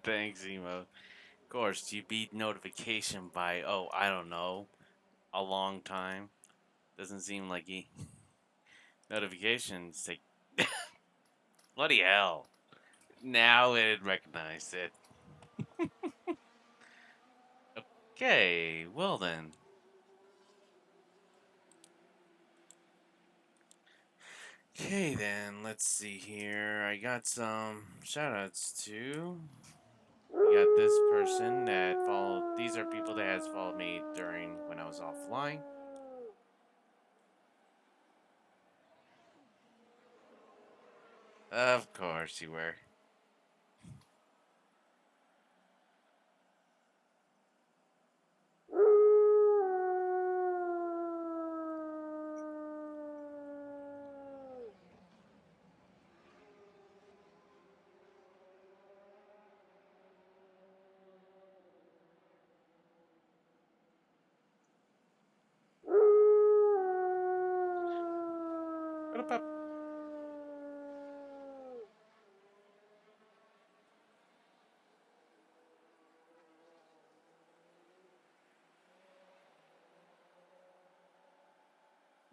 Thanks, Emo. Of course, you beat notification by, oh, I don't know, a long time. Doesn't seem like he. Notifications take. Bloody hell. Now it recognized it. Okay, well then. Okay then, let's see here. I got some shoutouts too. We got this person that followed. These are people that has followed me during when I was offline. Of course you were.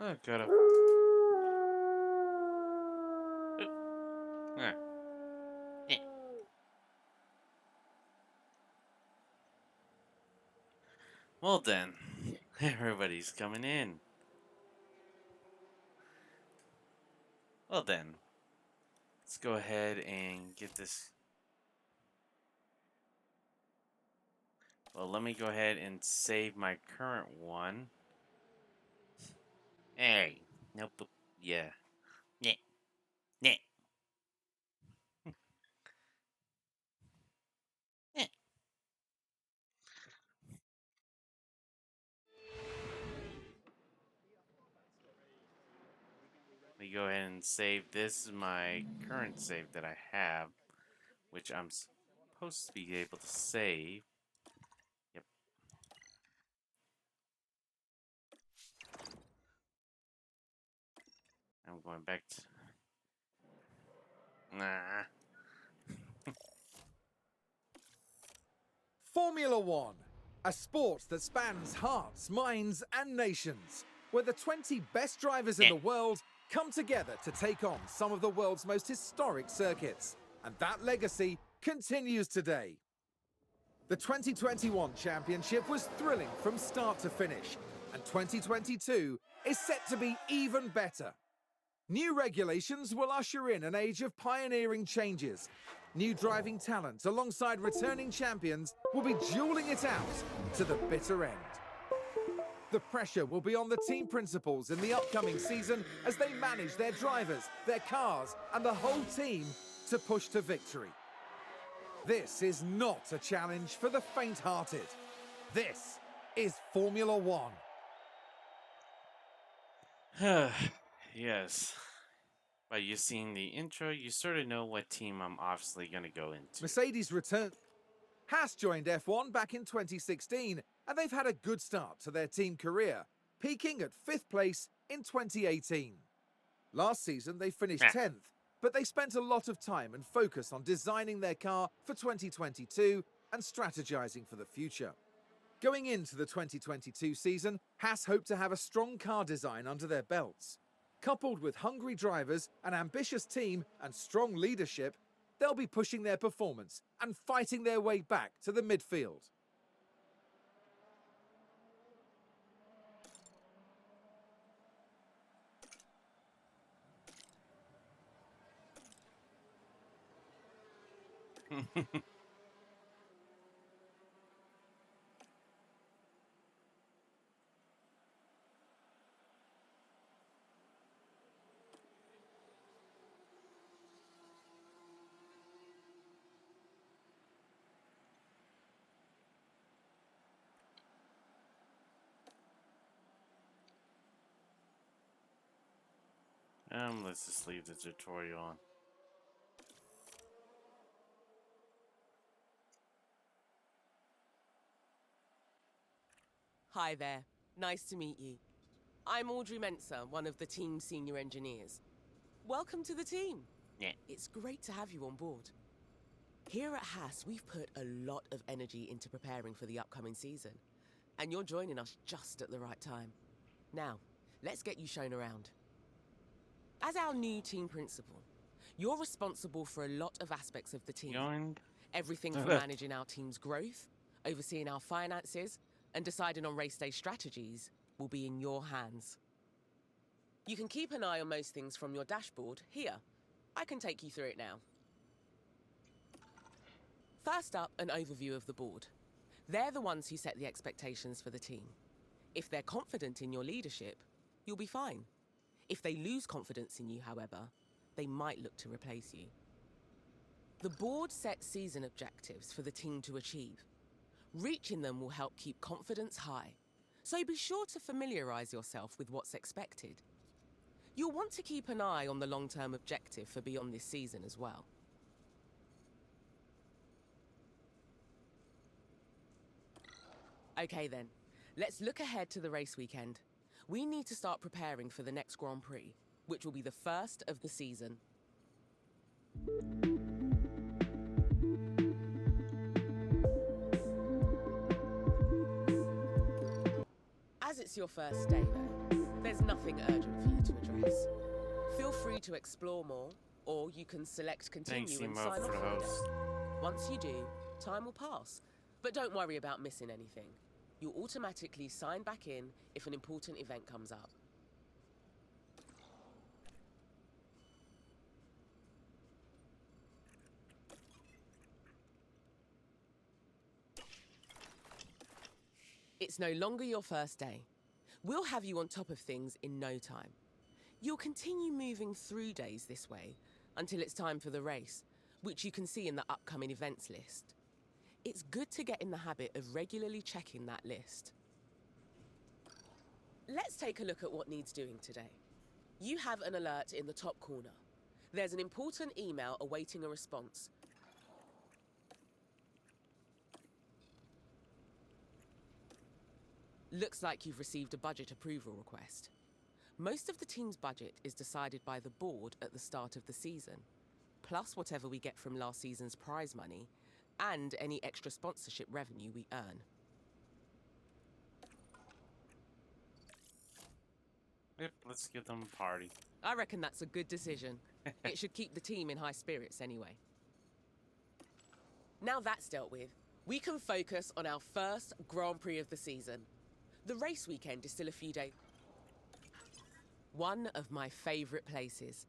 Oh, got a. Yeah. Well then, everybody's coming in. Well then, let's go ahead and get this. Well, let me go ahead and save my current one. Hey, nope. Yeah. Yeah. Yeah. Yeah. Let me go ahead and save. This is my current save that I have, which I'm supposed to be able to save. Yep. I'm going back to. Nah. Formula One, a sport that spans hearts, minds, and nations, where the 20 best drivers in the world come together to take on some of the world's most historic circuits. And that legacy continues today. The 2021 championship was thrilling from start to finish, and 2022 is set to be even better. New regulations will usher in an age of pioneering changes. New driving talent alongside returning champions will be dueling it out to the bitter end. The pressure will be on the team principals in the upcoming season as they manage their drivers, their cars, and the whole team to push to victory. This is not a challenge for the faint-hearted. This is Formula One. Yes. By you seeing the intro, you sort of know what team I'm obviously going to go into. Mercedes return. Haas joined F1 back in 2016, and they've had a good start to their team career, peaking at 5th place in 2018. Last season, they finished 10th, but they spent a lot of time and focus on designing their car for 2022 and strategizing for the future. Going into the 2022 season, Haas hope to have a strong car design under their belts. Coupled with hungry drivers, an ambitious team, and strong leadership, they'll be pushing their performance and fighting their way back to the midfield. Let's just leave the tutorial on. Hi there. Nice to meet you. I'm Audrey Mensa, one of the team's senior engineers. Welcome to the team. Yeah. It's great to have you on board. Here at Haas, we've put a lot of energy into preparing for the upcoming season, and you're joining us just at the right time. Now, let's get you shown around. As our new team principal, you're responsible for a lot of aspects of the team. Joined. Everything from managing our team's growth, overseeing our finances, and deciding on race day strategies will be in your hands. You can keep an eye on most things from your dashboard here. I can take you through it now. First up, an overview of the board. They're the ones who set the expectations for the team. If they're confident in your leadership, you'll be fine. If they lose confidence in you, however, they might look to replace you. The board sets season objectives for the team to achieve. Reaching them will help keep confidence high, so be sure to familiarize yourself with what's expected. You'll want to keep an eye on the long-term objective for beyond this season as well. Okay then, let's look ahead to the race weekend. We need to start preparing for the next Grand Prix, which will be the first of the season. As it's your first day though, there's nothing urgent for you to address. Feel free to explore more, or you can select continue Thanks, and Emo, sign for the off. host. Once you do, time will pass. But don't worry about missing anything. You'll automatically sign back in if an important event comes up. It's no longer your first day. We'll have you on top of things in no time. You'll continue moving through days this way until it's time for the race, which you can see in the upcoming events list. It's good to get in the habit of regularly checking that list. Let's take a look at what needs doing today. You have an alert in the top corner. There's an important email awaiting a response. Looks like you've received a budget approval request. Most of the team's budget is decided by the board at the start of the season, plus whatever we get from last season's prize money and any extra sponsorship revenue we earn. Yep, let's give them a party. I reckon that's a good decision. It should keep the team in high spirits anyway. Now that's dealt with, we can focus on our first Grand Prix of the season. The race weekend is still a few days. One of my favourite places.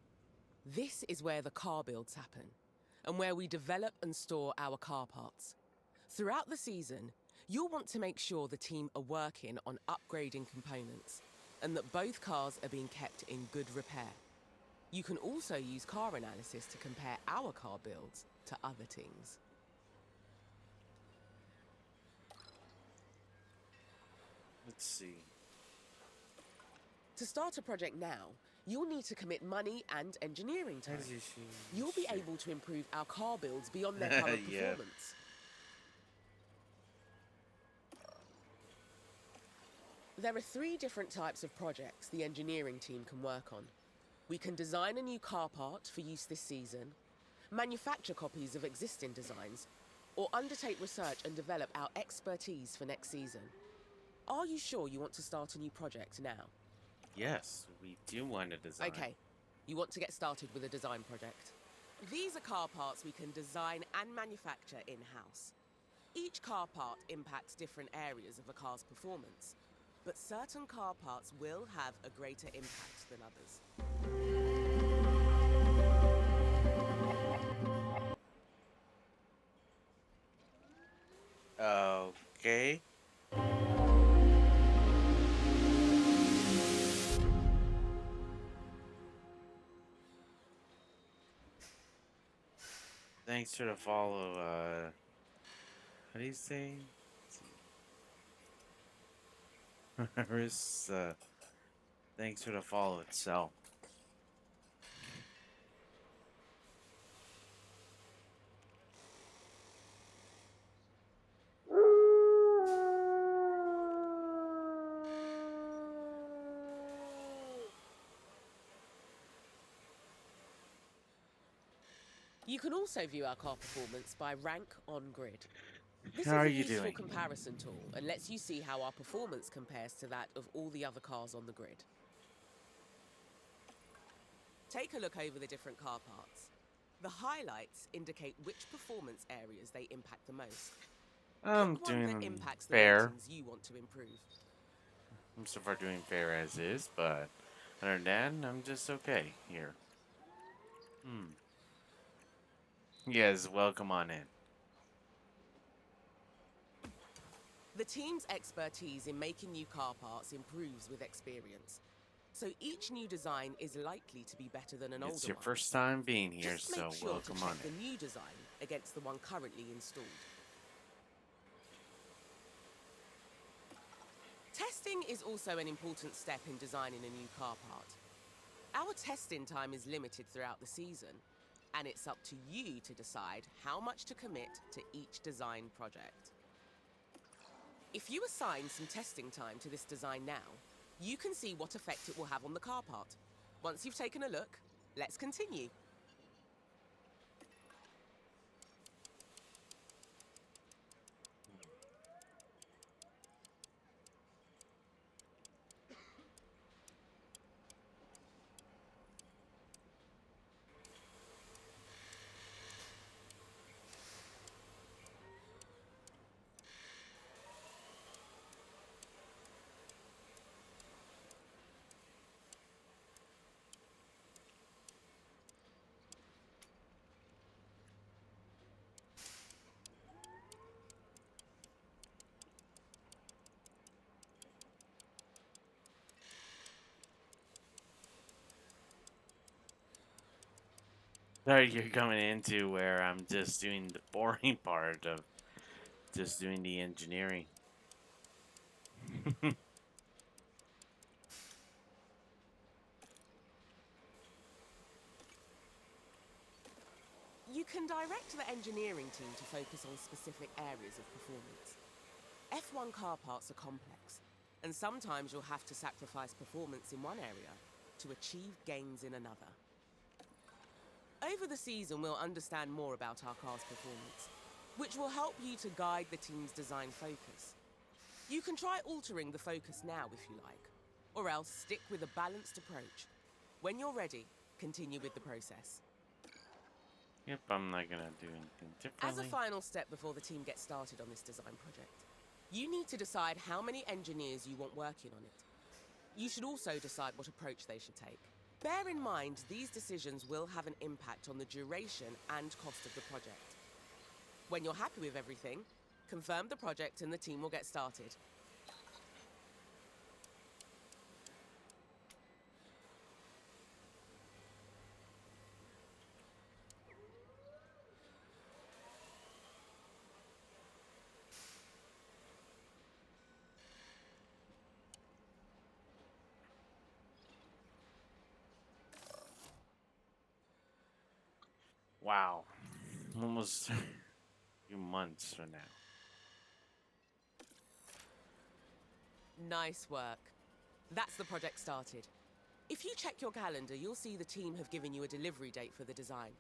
This is where the car builds happen, and where we develop and store our car parts. Throughout the season, you'll want to make sure the team are working on upgrading components, and that both cars are being kept in good repair. You can also use car analysis to compare our car builds to other teams. Let's see. To start a project now, you'll need to commit money and engineering time. You'll be able to improve our car builds beyond their current Yeah. performance. There are 3 different types of projects the engineering team can work on. We can design a new car part for use this season, manufacture copies of existing designs, or undertake research and develop our expertise for next season. Are you sure you want to start a new project now? Yes, we do want to design. Okay, you want to get started with a design project. These are car parts we can design and manufacture in-house. Each car part impacts different areas of a car's performance, but certain car parts will have a greater impact than others. Okay. Thanks for the follow, how do you say? Riz, thanks for the follow itself. You can also view our car performance by rank on grid. This How is are a you useful doing? comparison tool and lets you see how our performance compares to that of all the other cars on the grid. Take a look over the different car parts. The highlights indicate which performance areas they impact the most. I'm Pick one that doing impacts the fair. ratings you want to improve. I'm so far doing fair as is, but other than that, I'm just okay here. Yes, welcome on in. The team's expertise in making new car parts improves with experience. So each new design is likely to be better than an It's older your one. first time being here, Just make so sure to welcome on check the in. new design against the one currently installed. Testing is also an important step in designing a new car part. Our testing time is limited throughout the season, and it's up to you to decide how much to commit to each design project. If you assign some testing time to this design now, you can see what effect it will have on the car part. Once you've taken a look, let's continue. Sorry, you're coming into where I'm just doing the boring part of just doing the engineering. You can direct the engineering team to focus on specific areas of performance. F1 car parts are complex, and sometimes you'll have to sacrifice performance in one area to achieve gains in another. Over the season, we'll understand more about our car's performance, which will help you to guide the team's design focus. You can try altering the focus now if you like, or else stick with a balanced approach. When you're ready, continue with the process. Yep, I'm not gonna do anything As a differently. final step before the team gets started on this design project, you need to decide how many engineers you want working on it. You should also decide what approach they should take. Bear in mind, these decisions will have an impact on the duration and cost of the project. When you're happy with everything, confirm the project and the team will get started. Wow, almost a few months from now. Nice work. That's the project started. If you check your calendar, you'll see the team have given you a delivery date for the design.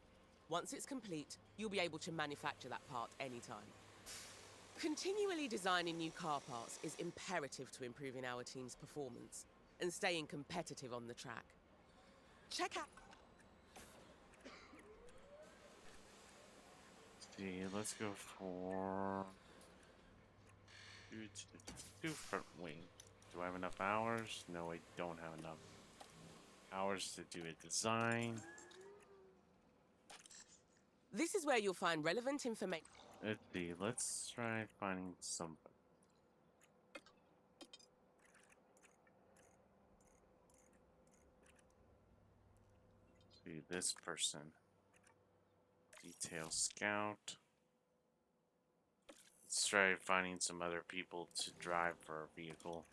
Once it's complete, you'll be able to manufacture that part anytime. Continually designing new car parts is imperative to improving our team's performance and staying competitive on the track. Check out. See, let's go for two front wing. Do I have enough hours? No, I don't have enough hours to do a design. This is where you'll find relevant information. Let's see. Let's try finding somebody. See this person. Detail scout. Let's try finding some other people to drive for our vehicle.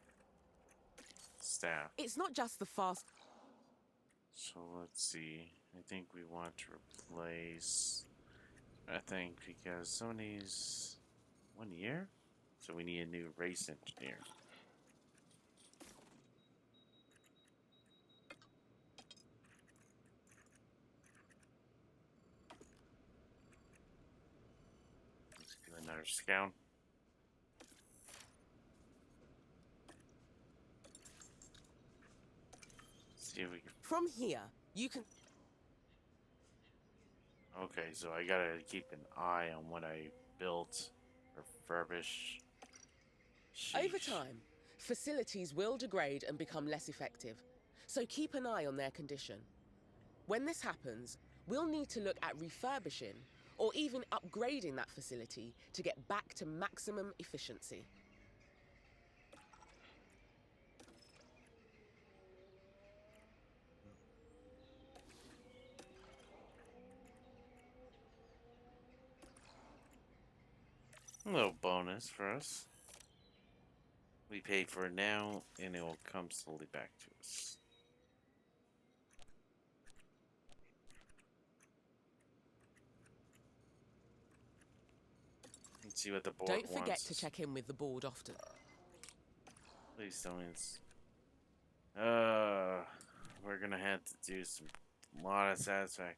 Staff. It's not just the fast. So let's see. I think we want to replace. I think because Sony's 1 year, so we need a new race engineer. another scout. See if we can. From here, you can. Okay, so I gotta keep an eye on what I built or refurbish. Over Sheesh. time, facilities will degrade and become less effective, so keep an eye on their condition. When this happens, we'll need to look at refurbishing or even upgrading that facility to get back to maximum efficiency. A little bonus for us. We pay for it now, and it will come slowly back to us. Let's see what the board Don't forget wants. to check in with the board often. Please tell me it's... we're gonna have to do a lot of satisfaction.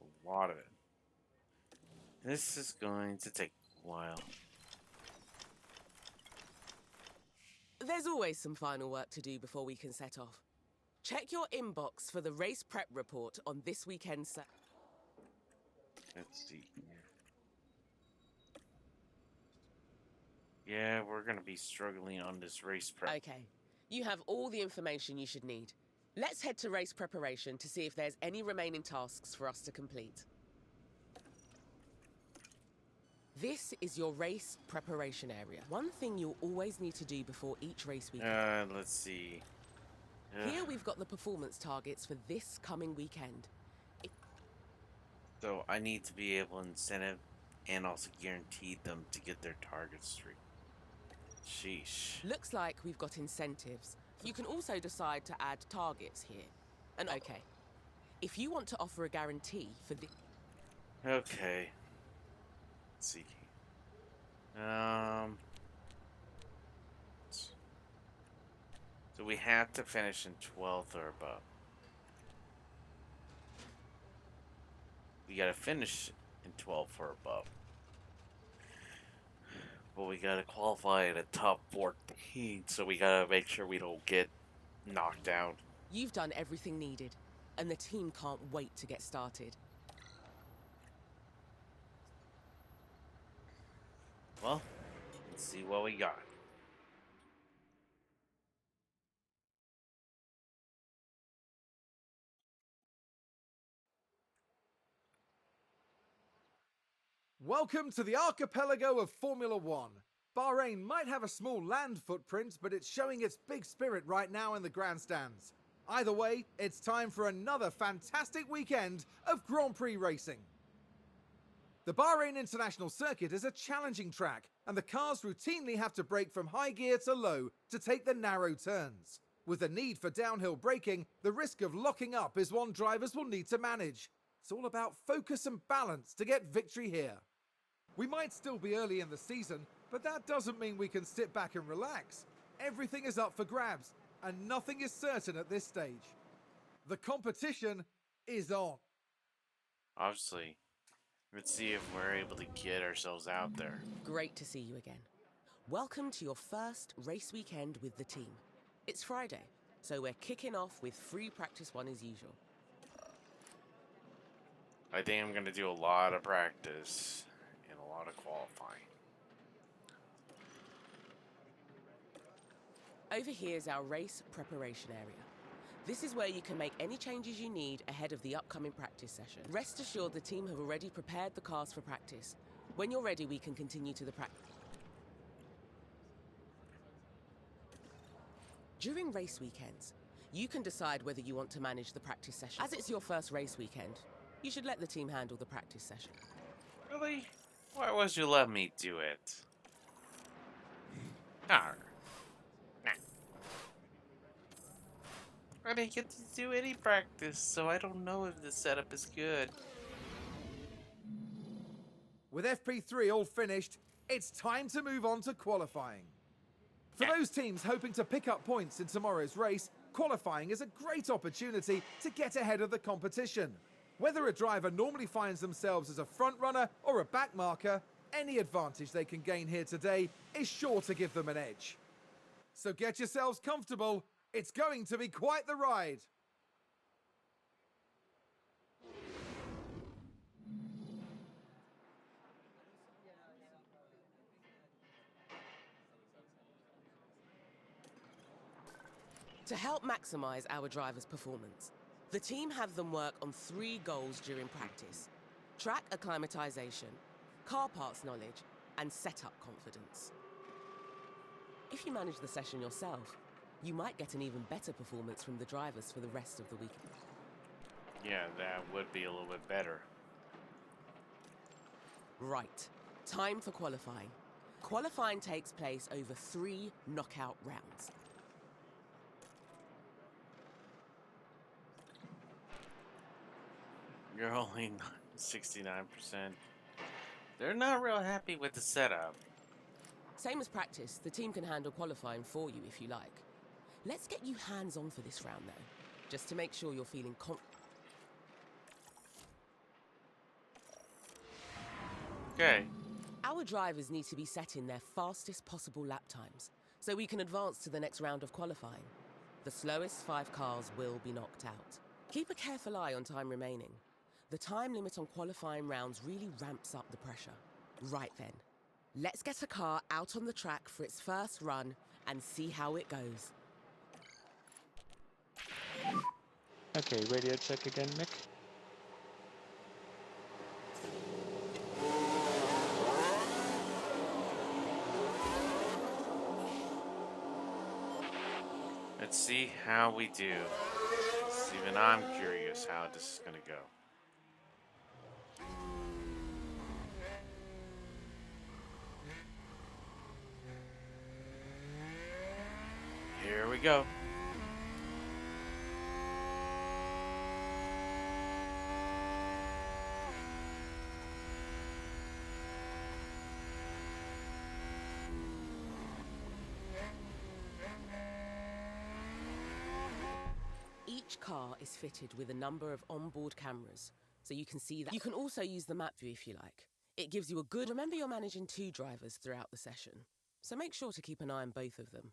A lot of it. This is going to take a while. There's always some final work to do before we can set off. Check your inbox for the race prep report on this weekend's. Let's see here. Yeah, we're gonna be struggling on this race prep. Okay, you have all the information you should need. Let's head to race preparation to see if there's any remaining tasks for us to complete. This is your race preparation area. One thing you'll always need to do before each race weekend. Let's see. Here we've got the performance targets for this coming weekend. So I need to be able to incentive and also guarantee them to get their targets straight. Sheesh. Looks like we've got incentives. You can also decide to add targets here. And okay, if you want to offer a guarantee for the... Okay. Let's see. So we have to finish in 12th or above. We gotta finish in 12th or above. But we gotta qualify at a top 14, so we gotta make sure we don't get knocked out. You've done everything needed, and the team can't wait to get started. Well, let's see what we got. Welcome to the archipelago of Formula One. Bahrain might have a small land footprint, but it's showing its big spirit right now in the grandstands. Either way, it's time for another fantastic weekend of Grand Prix racing. The Bahrain International Circuit is a challenging track, and the cars routinely have to brake from high gear to low to take the narrow turns. With the need for downhill braking, the risk of locking up is one drivers will need to manage. It's all about focus and balance to get victory here. We might still be early in the season, but that doesn't mean we can sit back and relax. Everything is up for grabs, and nothing is certain at this stage. The competition is on. Obviously, let's see if we're able to get ourselves out there. Great to see you again. Welcome to your first race weekend with the team. It's Friday, so we're kicking off with free practice one as usual. I think I'm gonna do a lot of practice and a lot of qualifying. Over here is our race preparation area. This is where you can make any changes you need ahead of the upcoming practice session. Rest assured the team have already prepared the cars for practice. When you're ready, we can continue to the practice. During race weekends, you can decide whether you want to manage the practice session. As it's your first race weekend, you should let the team handle the practice session. Really? Why would you let me do it? Arr. Nah. I didn't get to do any practice, so I don't know if the setup is good. With FP3 all finished, it's time to move on to qualifying. For those teams hoping to pick up points in tomorrow's race, qualifying is a great opportunity to get ahead of the competition. Whether a driver normally finds themselves as a front runner or a back marker, any advantage they can gain here today is sure to give them an edge. So get yourselves comfortable, it's going to be quite the ride. To help maximize our drivers' performance, the team have them work on 3 goals during practice: track acclimatization, car parts knowledge, and setup confidence. If you manage the session yourself, you might get an even better performance from the drivers for the rest of the weekend. Yeah, that would be a little bit better. Right, time for qualifying. Qualifying takes place over 3 knockout rounds. You're only 69%. They're not real happy with the setup. Same as practice, the team can handle qualifying for you if you like. Let's get you hands-on for this round though, just to make sure you're feeling confident. Okay. Our drivers need to be setting their fastest possible lap times, so we can advance to the next round of qualifying. The slowest 5 cars will be knocked out. Keep a careful eye on time remaining. The time limit on qualifying rounds really ramps up the pressure. Right then, let's get a car out on the track for its first run and see how it goes. Okay, radio check again, Mick. Let's see how we do. Even I'm curious how this is going to go. Here we go. Each car is fitted with a number of onboard cameras, so you can see that. You can also use the map view if you like. It gives you a good... Remember, you're managing 2 drivers throughout the session, so make sure to keep an eye on both of them.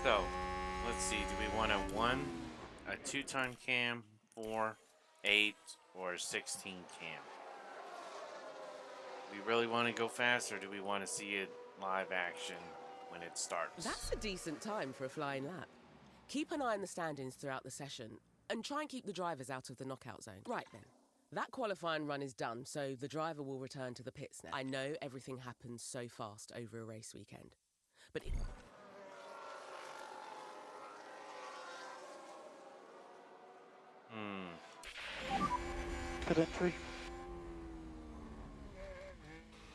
So, let's see. Do we want a 1, a 2-ton cam, 4, 8, or a 16 cam? Do we really want to go fast, or do we want to see it live action when it starts? That's a decent time for a flying lap. Keep an eye on the standings throughout the session, and try and keep the drivers out of the knockout zone. Right then. That qualifying run is done, so the driver will return to the pits now. I know everything happens so fast over a race weekend, but... Pit entry.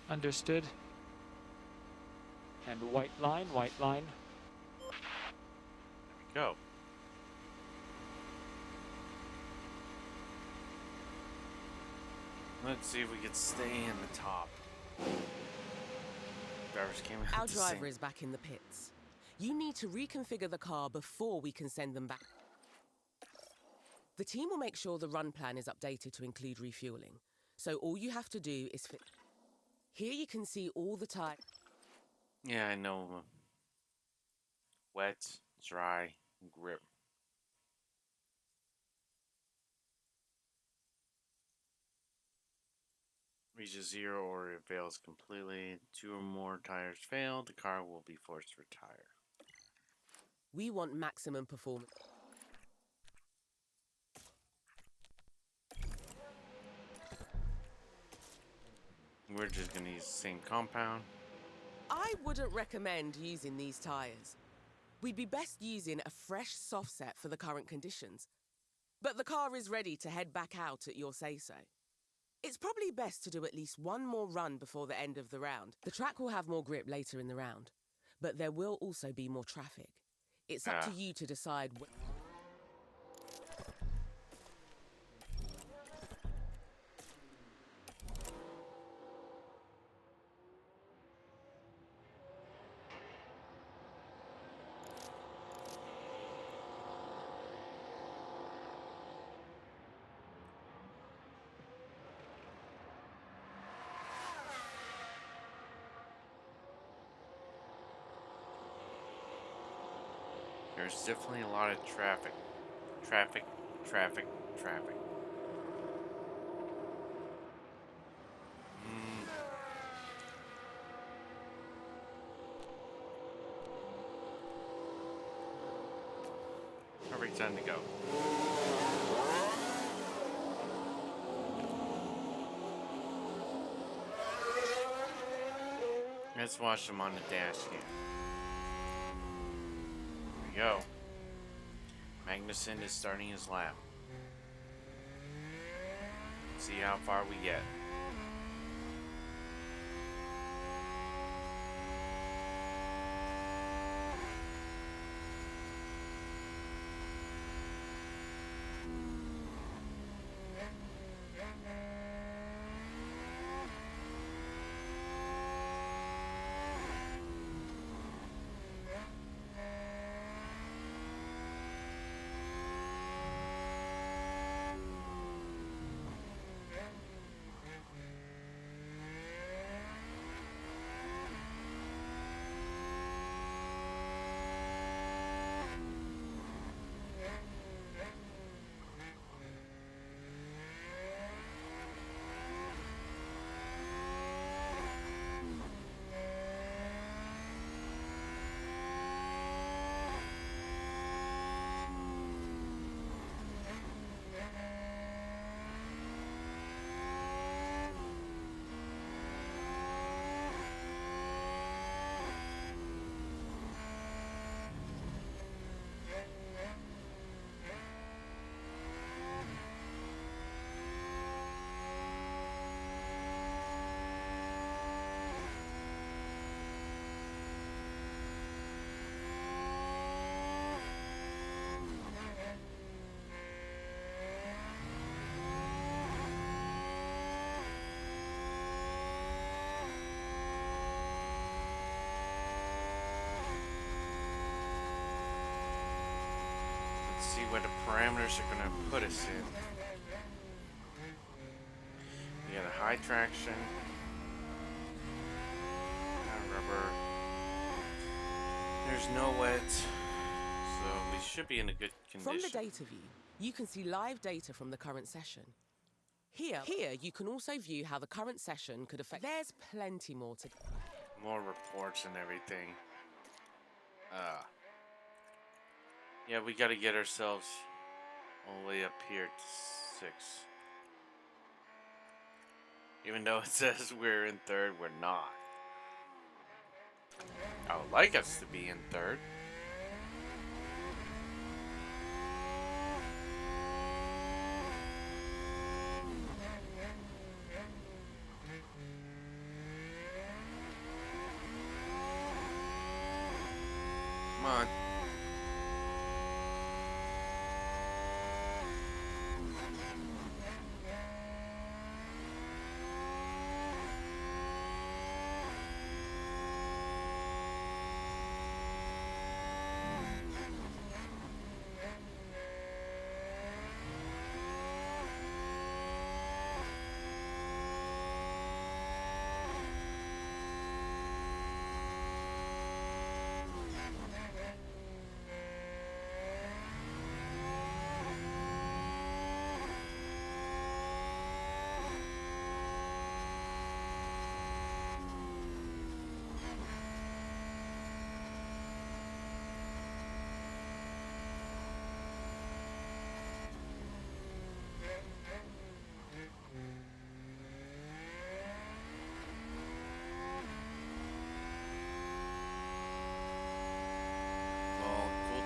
Understood. And white line, white line. There we go. Let's see if we can stay in the top. Drivers came out. Our driver is back in the pits. You need to reconfigure the car before we can send them back. The team will make sure the run plan is updated to include refueling. So all you have to do is fit. Here you can see all the time. Yeah, I know. Wet, dry, grip. Reaches 0 or it fails completely. 2 or more tires fail, the car will be forced to retire. We want maximum performance. We're just going to use the same compound. I wouldn't recommend using these tyres. We'd be best using a fresh soft set for the current conditions. But the car is ready to head back out at your say-so. It's probably best to do at least one more run before the end of the round. The track will have more grip later in the round, but there will also be more traffic. It's up to Ah. you to decide. There's definitely a lot of traffic. Traffic, traffic, traffic. Mm. Perfect time to go. Let's watch them on the dash cam. There we go. Magnussen is starting his lap. See how far we get. Let's see what the parameters are going to put us in. We got a high traction. Rubber. There's no wet. So we should be in a good condition. From the data view, you can see live data from the current session. Here you can also view how the current session could affect. There's plenty more to. More reports and everything. Yeah, we got to get ourselves all the way up here to 6. Even though it says we're in 3rd, we're not. I would like us to be in 3rd. Come on.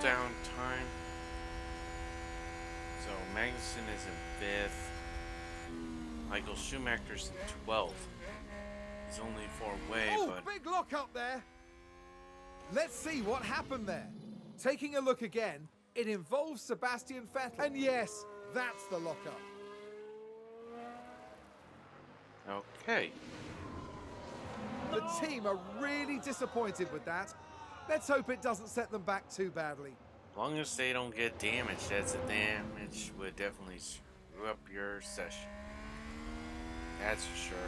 Down time. So Magnussen is in 5th. Michael Schumacher's in 12th. He's only 4 away, Oh, but big lock up there. Let's see what happened there. Taking a look again, it involves Sebastian Vettel. And yes, that's the lockup. okay. The team are really disappointed with that. Let's hope it doesn't set them back too badly. As long as they don't get damaged, that's a damage would definitely screw up your session. That's for sure.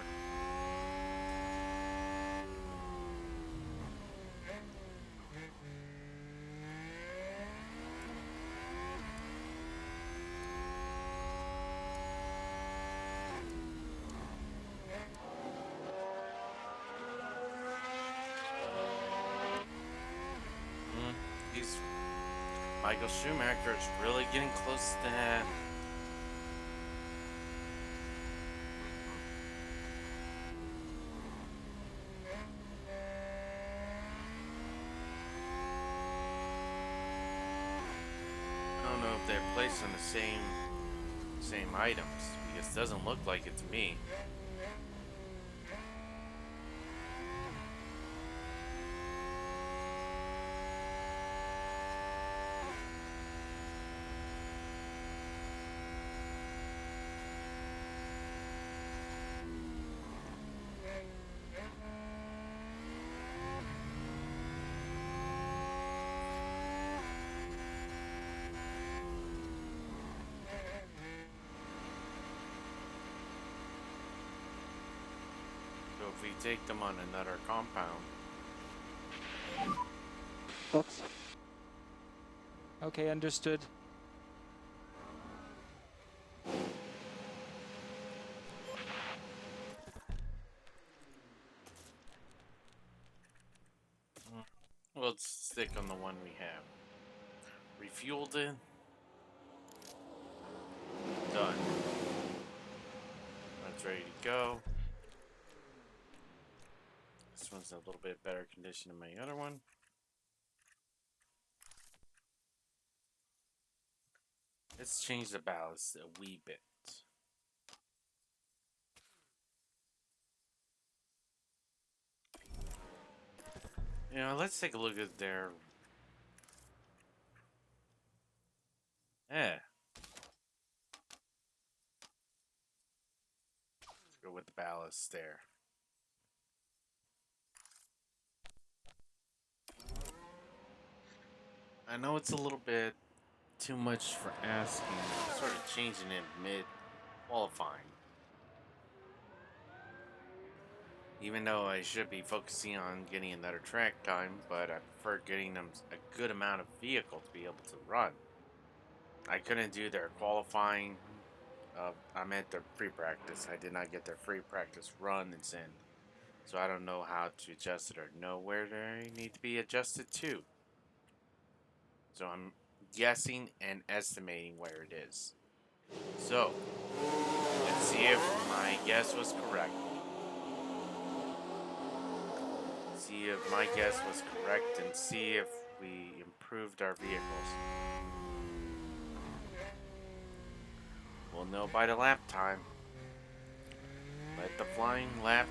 He's Michael Schumacher is really getting close to that. I don't know if they're placed on the same items because it doesn't look like it to me. So if we take them on another compound, Oops. Okay, understood. let's stick on the one we have. Refueled it. Done. That's ready to go. This one's in a little bit better condition than my other one. Let's change the ballast a wee bit. You know, let's take a look at their... Let's go with the ballast there. I know it's a little bit too much for asking. I'm sort of changing it mid-qualifying. Even though I should be focusing on getting another track time, but I prefer getting them a good amount of vehicle to be able to run. I couldn't do their qualifying. I meant their free practice. I did not get their free practice run and in. So I don't know how to adjust it or know where they need to be adjusted to. So I'm guessing and estimating where it is. So, let's see if my guess was correct. See if my guess was correct and see if we improved our vehicles. We'll know by the lap time. Let the flying lap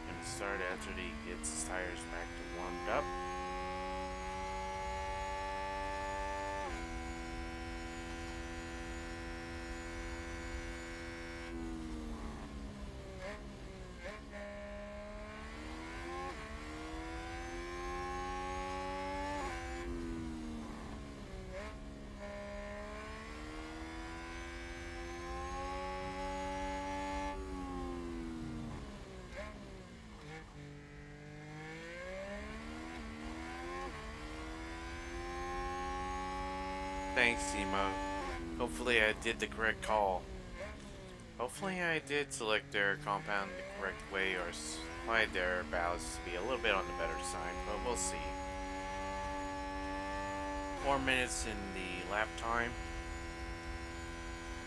and start after he gets his tires back to warmed up. Thanks, Emo. Hopefully I did the correct call. Hopefully I did select their compound the correct way or supplied their ballast to be a little bit on the better side, but we'll see. 4 minutes in the lap time.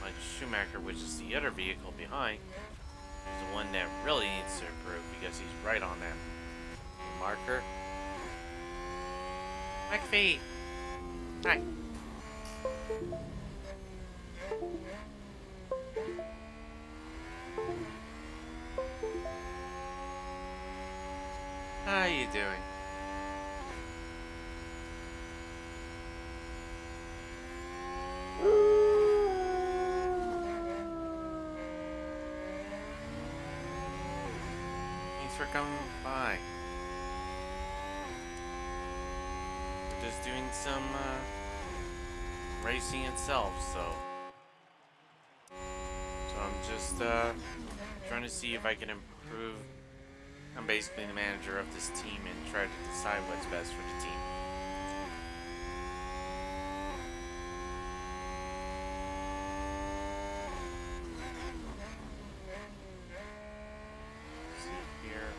Like Schumacher, which is the other vehicle behind, is the one that really needs to improve because he's right on that marker. McPhee! Hi. How you doing? Thanks for coming by. We're just doing some racing itself, so I'm just trying to see if I can improve. I'm basically the manager of this team and try to decide what's best for the team. See here.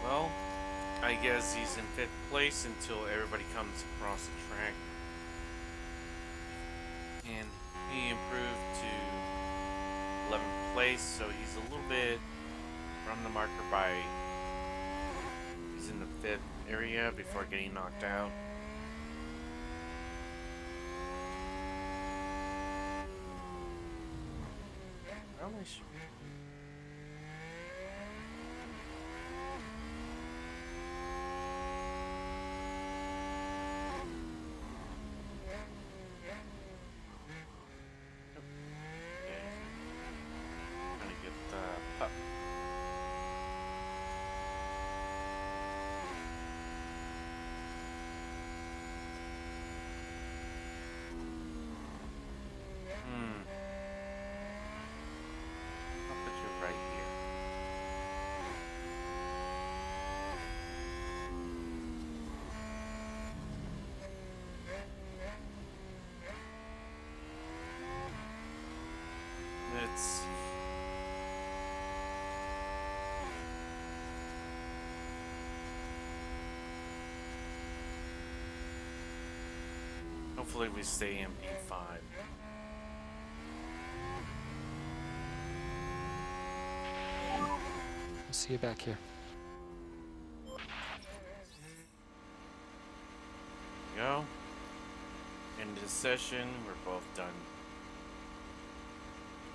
Well, I guess he's in 5th place until everybody comes across the track. And he improved to 11th place, so he's a little bit from the marker by. He's in the 5th area before getting knocked out. Probably should. Trying to get the pup. I'll put you right here. Let's see. Hopefully we stay in P5. I'll see you back here. Go. End of the session. We're both done.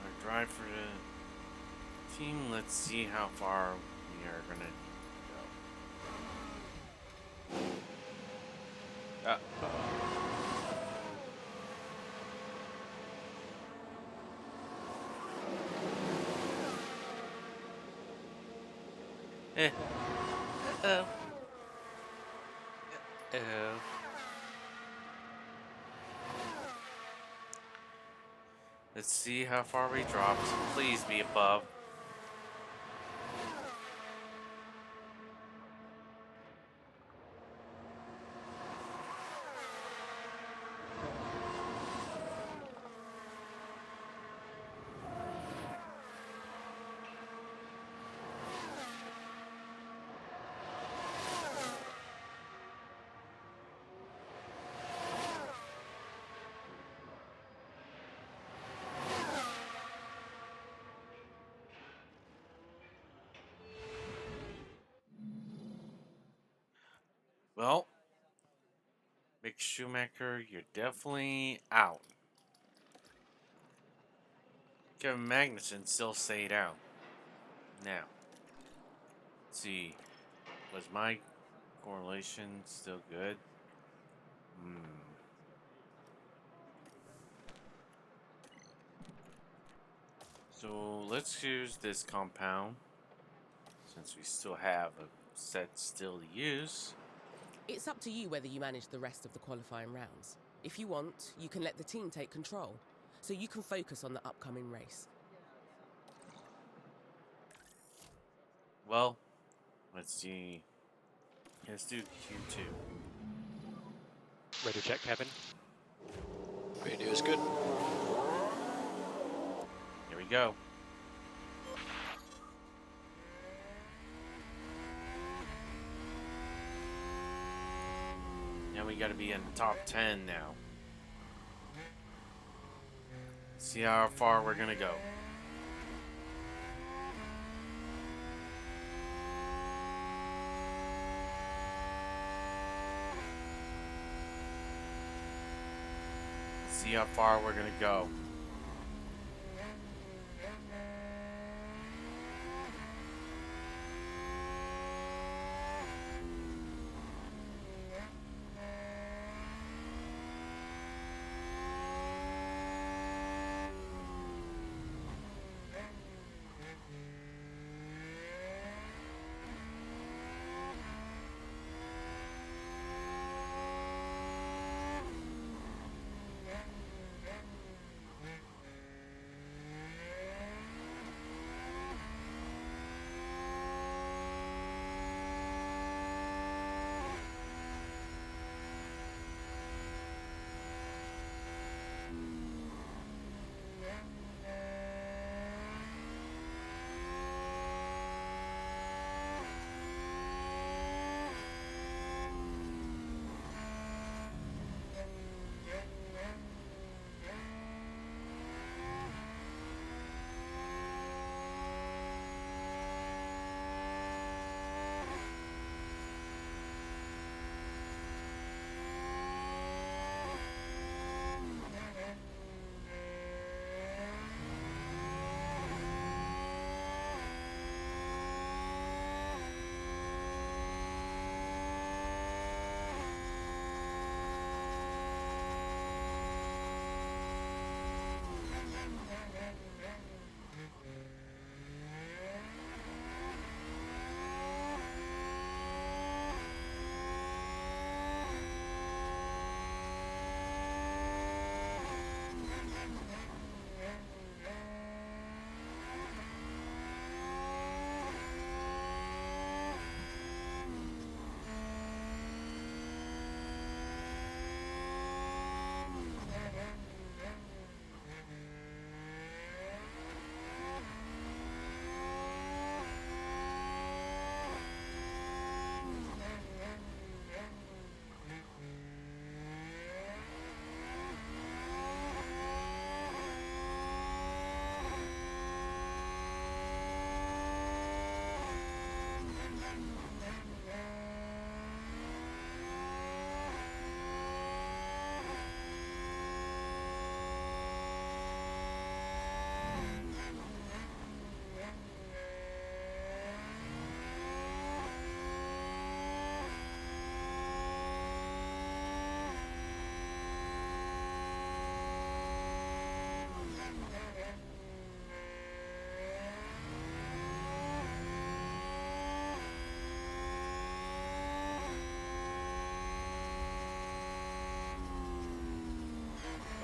Our drive for the team. Let's see how far we are gonna go. Eh. Oh. Oh. Let's see how far we dropped. Please be above. Schumacher, you're definitely out. Kevin Magnuson still stayed out. Now, let's see. Was my correlation still good? So let's use this compound since we still have a set still to use. It's up to you whether you manage the rest of the qualifying rounds. If you want, you can let the team take control, so you can focus on the upcoming race. Well, let's see. Let's do Q2. Radio check, Kevin. Radio is good. Here we go. Now we gotta be in the top 10 now. See how far we're gonna go. See how far we're gonna go.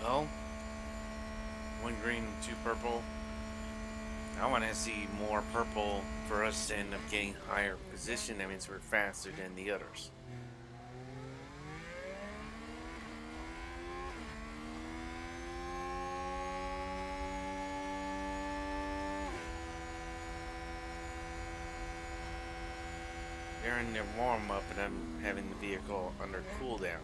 Well, one green, two purple. I want to see more purple for us to end up getting higher position. That means we're faster than the others. They're in their warm up and I'm having the vehicle under cooldown.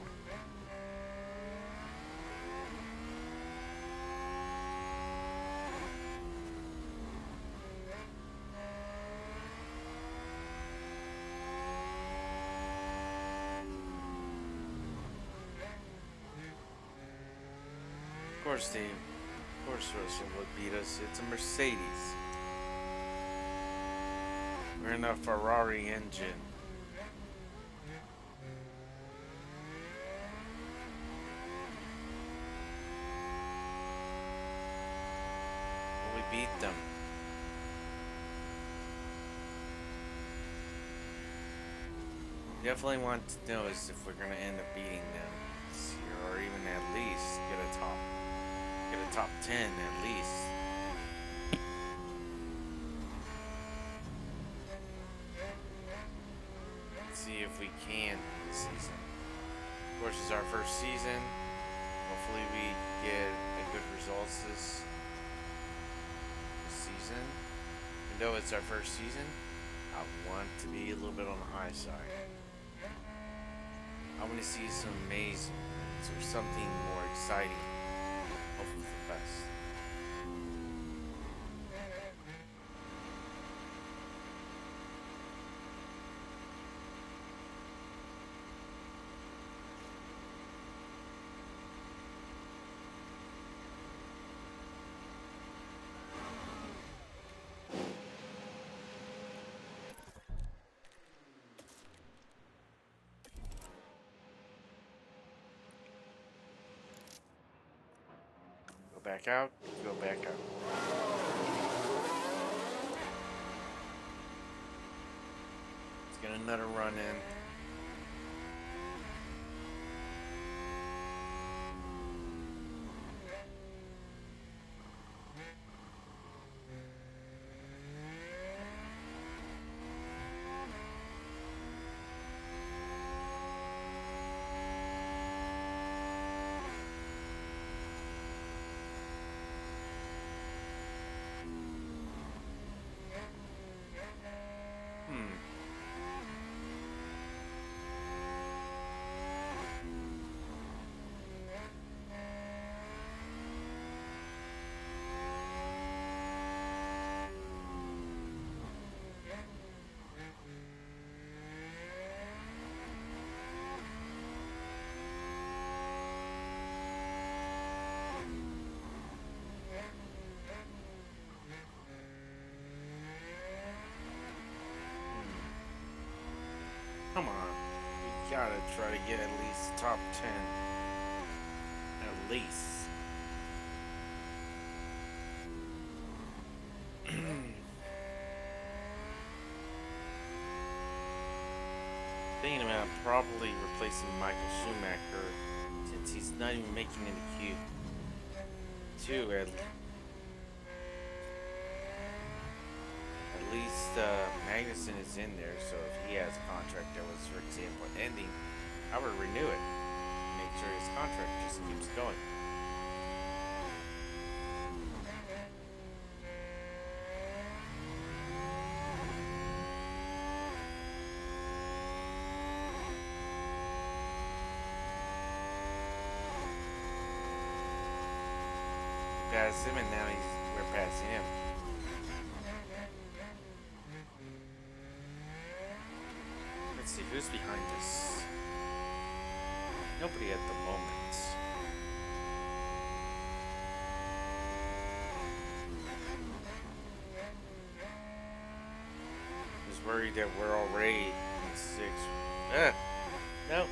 Of course Russell would beat us. It's a Mercedes. We're in a Ferrari engine. We beat them. Definitely want to know is if we're gonna end up beating them this year, or even at least get a top 10 at least. Let's see if we can this season. Of course, it's our first season. Hopefully, we get a good results this season. Even though it's our first season, I want to be a little bit on the high side. I want to see some amazing or something more exciting. Hopefully, for the best. Go back out. Go back out. Let's get another run in. Come on. We gotta try to get at least top 10. At least. Thinking about probably replacing Michael Schumacher since he's not even making any Q2 at least Magnussen is in there, so if he has a contract that was, for example, ending, I would renew it. Make sure his contract just keeps going. Past him, and now we're passing him. Let's see who's behind us. Nobody at the moment. Just worried that we're already in 6th. No.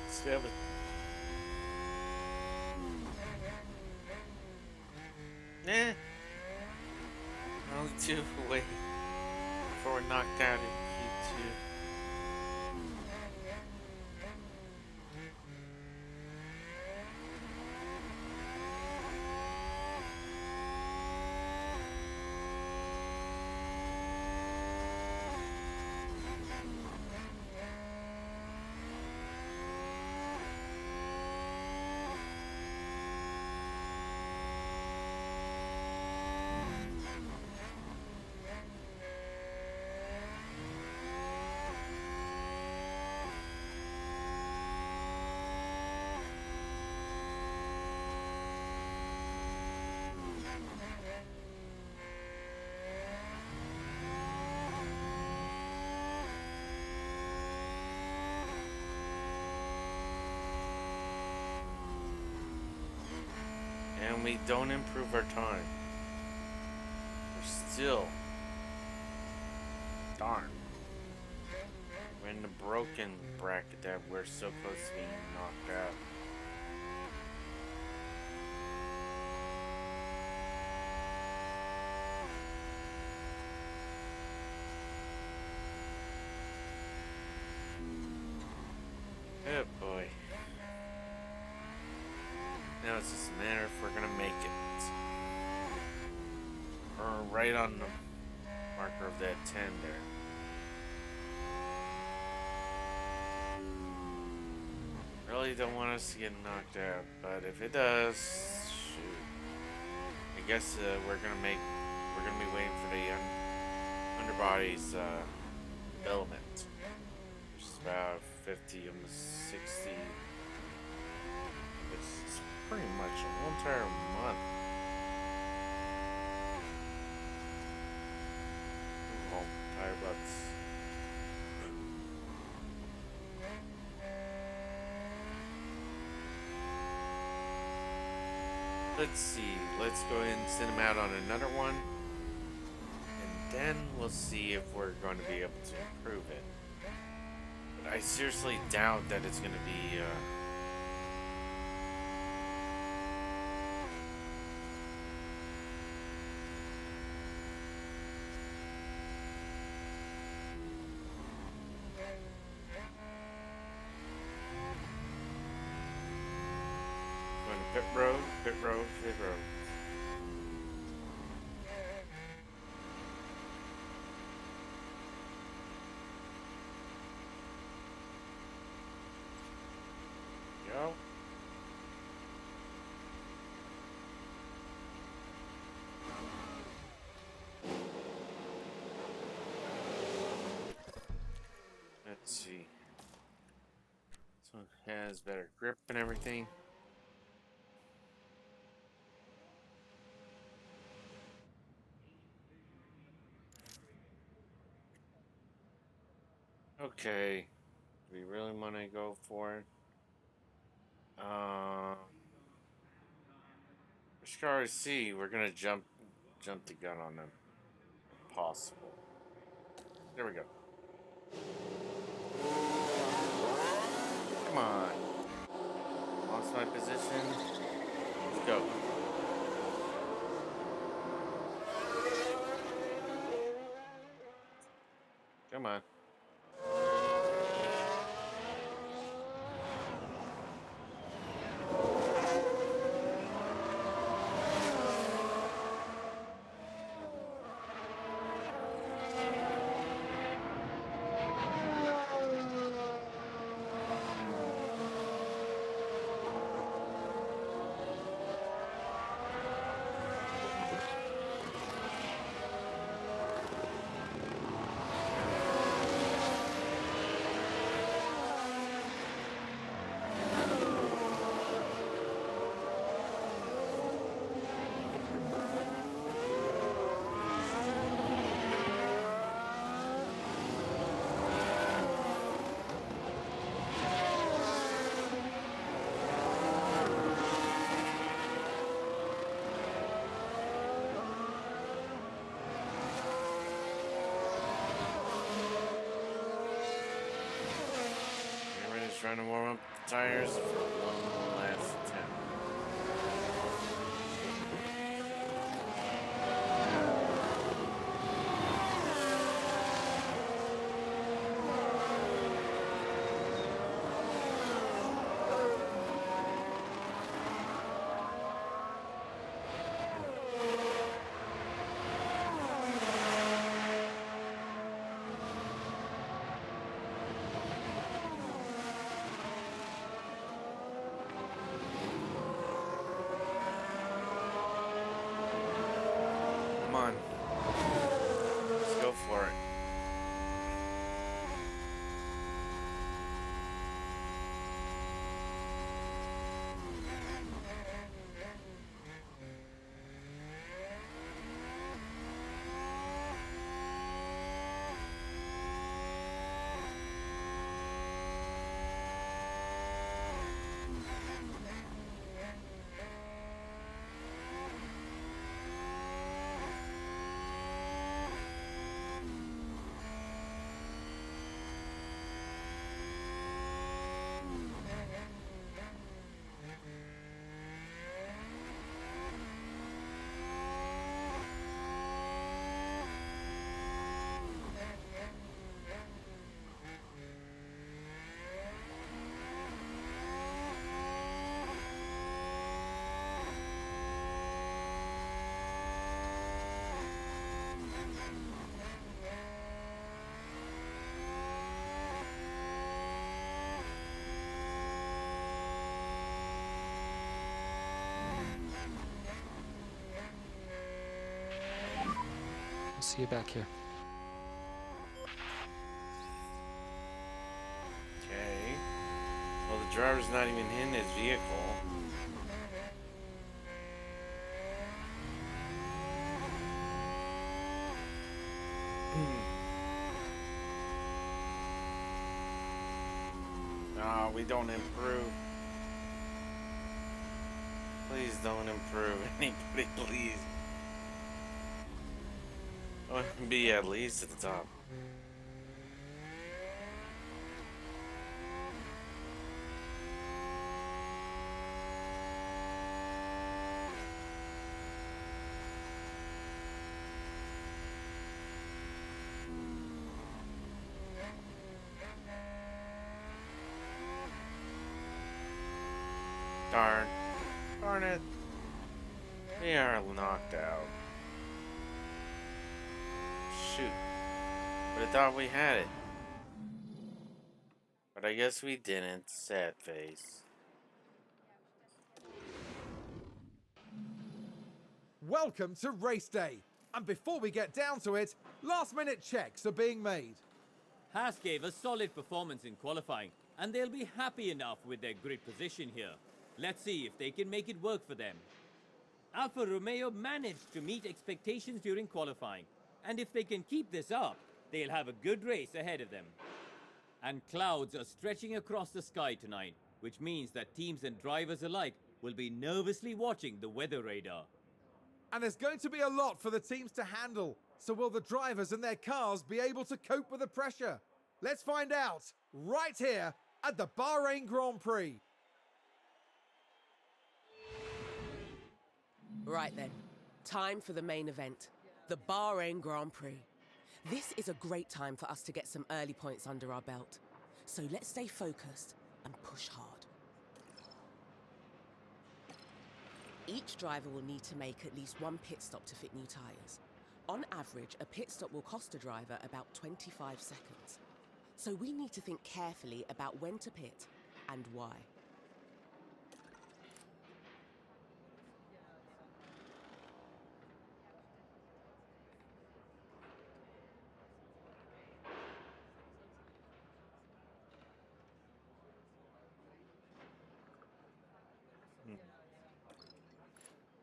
7th. Nah. Only 2 away before we're knocked out in Q2. And we don't improve our time. We're still. Darn. We're in the broken bracket that we're so close to being knocked out. Oh boy. Now it's just a matter if we're gonna make it. We're right on the marker of that 10 there. Really don't want us to get knocked out, but if it does, shoot. I guess we're gonna be waiting for the underbody's development. Which is about 50, almost 60. It's pretty much a whole entire month. Oh, tire bucks. Let's see. Let's go ahead and send him out on another one. And then we'll see if we're going to be able to improve it. But I seriously doubt that it's going to be... going to pit road, pit road, pit road. Go. Let's see. This one has better grip and everything. Okay. Do we really want to go for it? Let's see. We're gonna jump the gun on them. If possible. There we go. Come on. Lost my position. Let's go. Come on. Everybody's trying to warm up the tires for one last attempt. Come on. Let's go for it. I'll see you back here. Okay. Well, the driver's not even in his vehicle. No, we don't improve. Please don't improve. Anybody, please. I want to be at least at the top. Darn. Darn it. We are knocked out. Shoot. But I thought we had it. But I guess we didn't. Sad face. Welcome to race day. And before we get down to it, last-minute checks are being made. Haas gave a solid performance in qualifying, and they'll be happy enough with their grid position here. Let's see if they can make it work for them. Alfa Romeo managed to meet expectations during qualifying, and if they can keep this up, they'll have a good race ahead of them. And clouds are stretching across the sky tonight, which means that teams and drivers alike will be nervously watching the weather radar. And there's going to be a lot for the teams to handle. So will the drivers and their cars be able to cope with the pressure? Let's find out right here at the Bahrain Grand Prix. Right then, time for the main event, the Bahrain Grand Prix. This is a great time for us to get some early points under our belt. So let's stay focused and push hard. Each driver will need to make at least one pit stop to fit new tyres. On average, a pit stop will cost a driver about 25 seconds. So we need to think carefully about when to pit and why.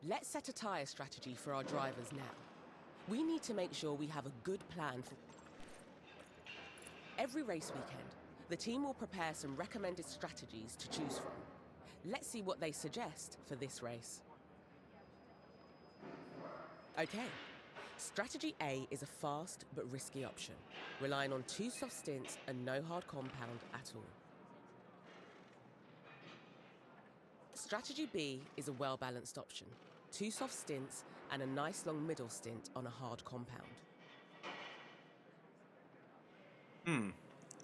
Let's set a tyre strategy for our drivers now. We need to make sure we have a good plan for... Every race weekend, the team will prepare some recommended strategies to choose from. Let's see what they suggest for this race. Okay, strategy A is a fast but risky option, relying on 2 soft stints and no hard compound at all. Strategy B is a well-balanced option, 2 soft stints and a nice long middle stint on a hard compound.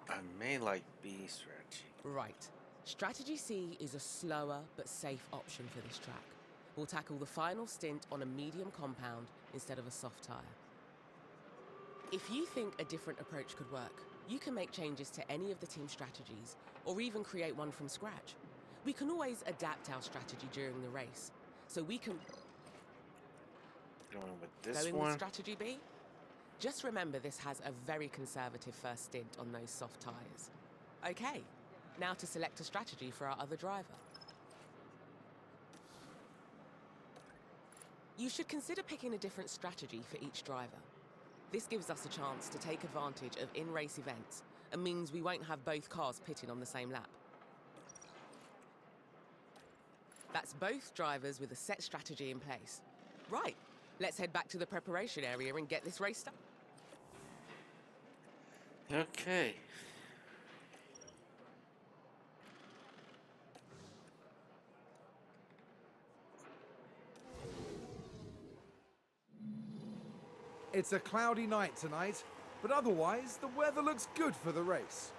I may like B strategy. Right. Strategy C is a slower but safe option for this track. We'll tackle the final stint on a medium compound instead of a soft tyre. If you think a different approach could work, you can make changes to any of the team strategies or even create one from scratch. We can always adapt our strategy during the race, so we can... Going with this Going one. with strategy B? Just remember this has a very conservative first stint on those soft tyres. Okay, now to select a strategy for our other driver. You should consider picking a different strategy for each driver. This gives us a chance to take advantage of in-race events and means we won't have both cars pitting on the same lap. That's both drivers with a set strategy in place. Right, let's head back to the preparation area and get this race started. Okay. It's a cloudy night tonight, but otherwise the weather looks good for the race.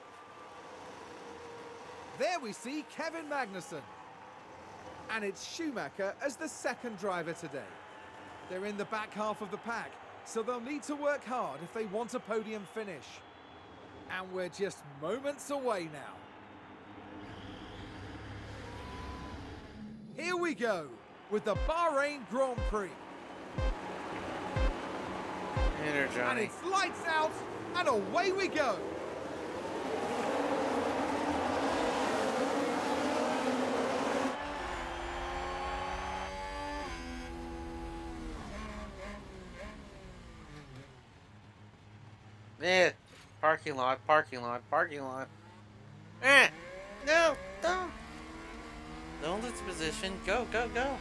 There we see Kevin Magnussen. And it's Schumacher as the second driver today. They're in the back half of the pack, so they'll need to work hard if they want a podium finish. And we're just moments away now. Here we go with the Bahrain Grand Prix. Hit her, And Johnny. it's lights out, and away we go. Eh, parking lot, parking lot, parking lot. Eh, no, don't. Don't lose position. Go, go, go.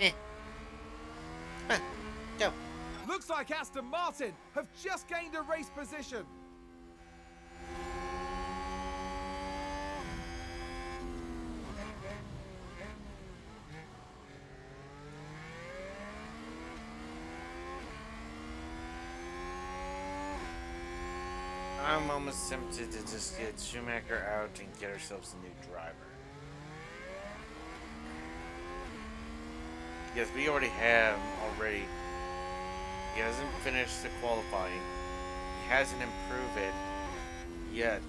Eh. Huh. Go. Looks like Aston Martin have just gained a race position. I'm almost tempted to just get Schumacher out and get ourselves a new driver. Because we already have already. He hasn't finished the qualifying. He hasn't improved it yet.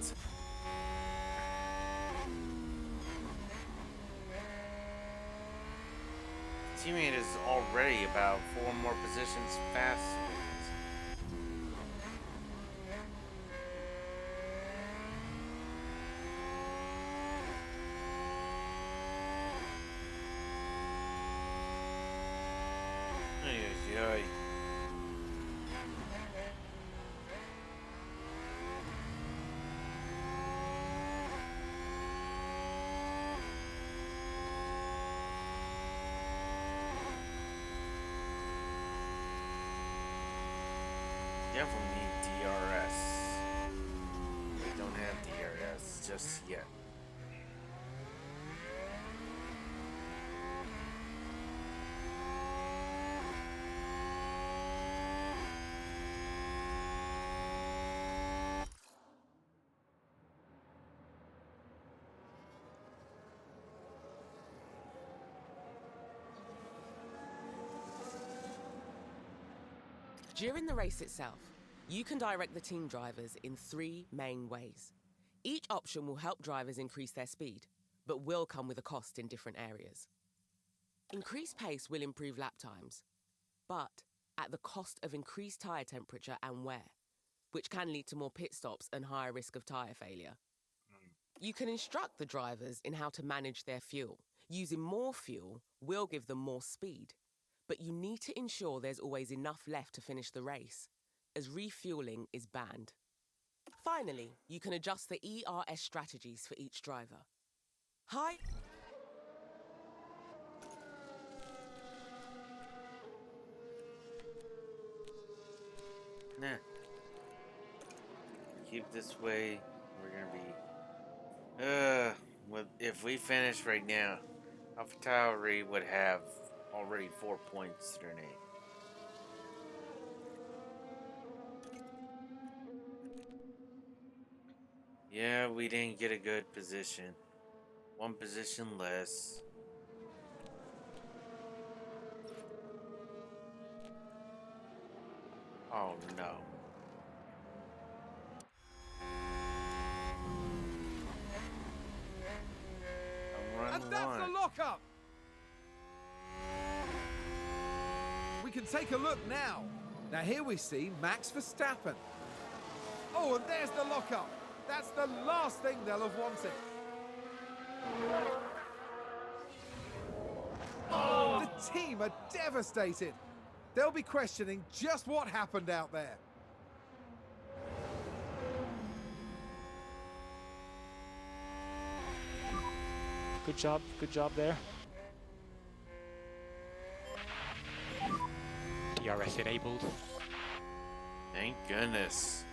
Teammate is already about 4 more positions faster. Ay, ay, ay. Definitely need DRS. We don't have DRS just yet. During the race itself, you can direct the team drivers in 3 main ways. Each option will help drivers increase their speed, but will come with a cost in different areas. Increased pace will improve lap times, but at the cost of increased tyre temperature and wear, which can lead to more pit stops and higher risk of tyre failure. You can instruct the drivers in how to manage their fuel. Using more fuel will give them more speed, but you need to ensure there's always enough left to finish the race, as refueling is banned. Finally, you can adjust the ERS strategies for each driver. High... Nah. Keep this way. We're gonna be. If we finish right now, AlphaTauri would have already 4 points to their name. Yeah, we didn't get a good position. 1 position less. Oh no. And that's the lockup. We can take a look now. Now here we see Max Verstappen. Oh, and there's the lockup. That's the last thing they'll have wanted. The team are devastated. They'll be questioning just what happened out there. Good job there. DRS enabled. Thank goodness.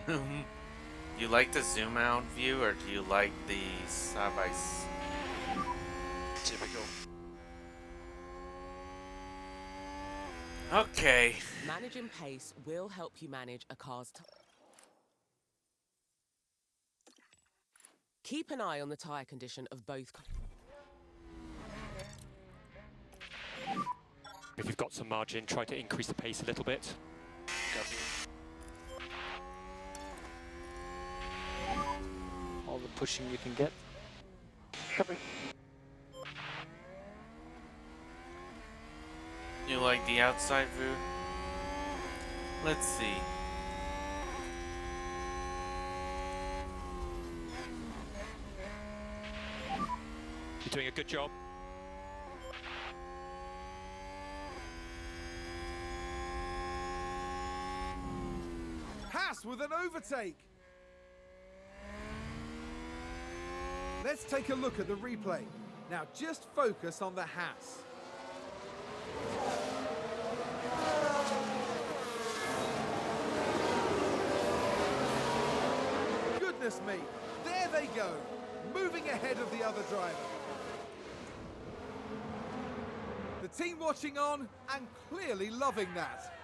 You like the zoom out view, or do you like the side by side? Typical. Okay. Managing pace will help you manage a car's Keep an eye on the tyre condition of both cars. If you've got some margin, try to increase the pace a little bit. Copy. All the pushing you can get. Copy. You like the outside view? Let's see. You're doing a good job. Haas with an overtake. Let's take a look at the replay. Now just focus on the Haas. Goodness me, there they go, moving ahead of the other driver. The team watching on and clearly loving that.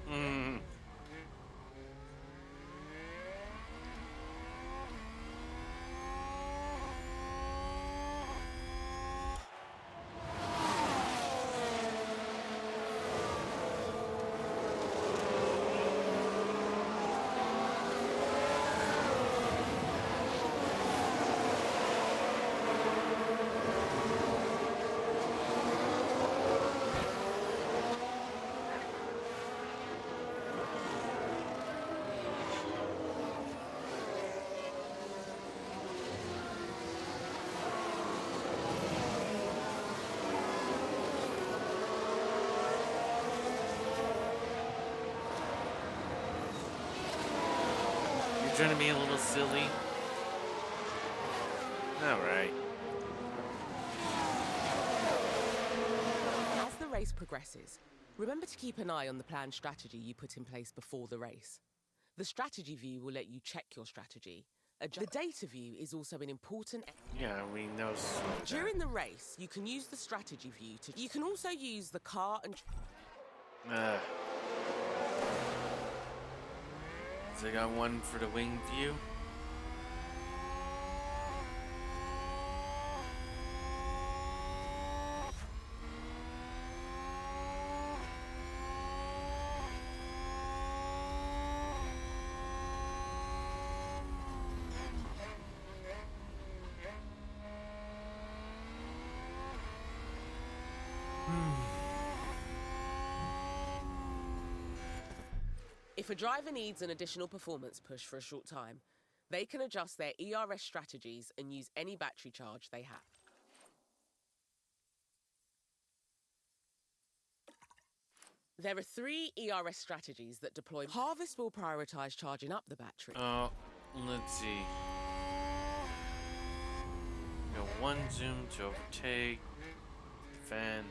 Hmm. You're trying to be a little silly. All right. As the race progresses, remember to keep an eye on the planned strategy you put in place before the race. The strategy view will let you check your strategy. The data view is also an important... Yeah, we know. During the race, you can use the strategy view to... You can also use the car and... So I got one for the wing view. If a driver needs an additional performance push for a short time, they can adjust their ERS strategies and use any battery charge they have. There are 3 ERS strategies that deploy. Harvest will prioritize charging up the battery. Let's see. Go one zoom to overtake. Fan.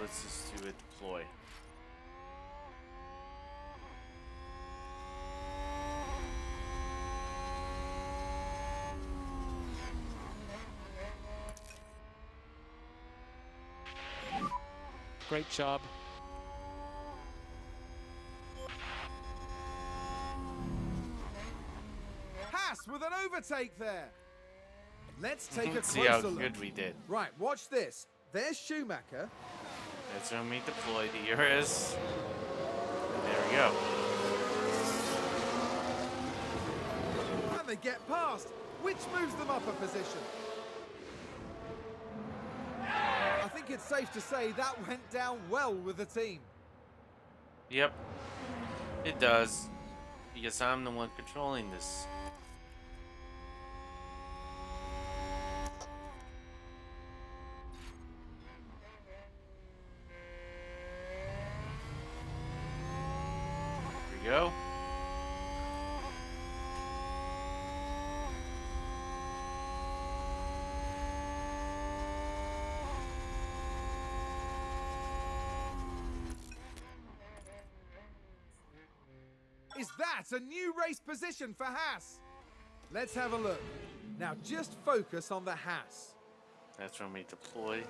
Let's just do a deploy. Great job. Haas with an overtake there. Let's take a See how closer look. good we did. Right, watch this. There's Schumacher. That's when we deploy the Urus. And there we go. And they get past, which moves them up a position. I think it's safe to say that went down well with the team. Yep. It does. Because I'm the one controlling this. Here we go. Is that a new race position for Haas? Let's have a look. Now just focus on the Haas. That's when we deploy.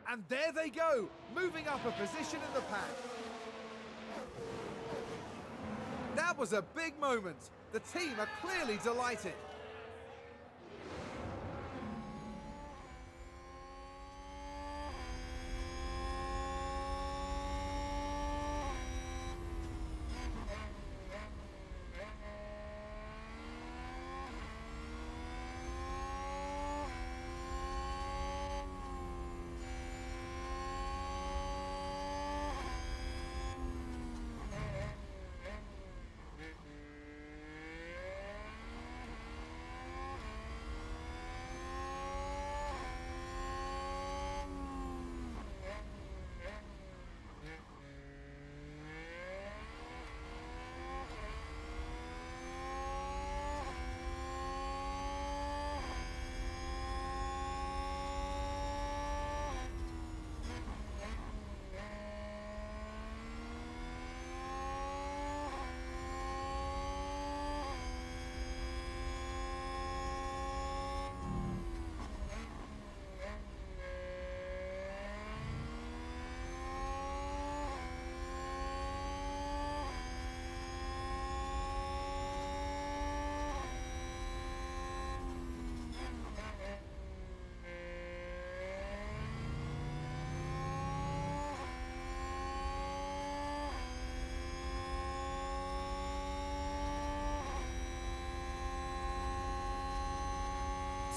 And there they go, moving up a position in the pack. That was a big moment. The team are clearly delighted.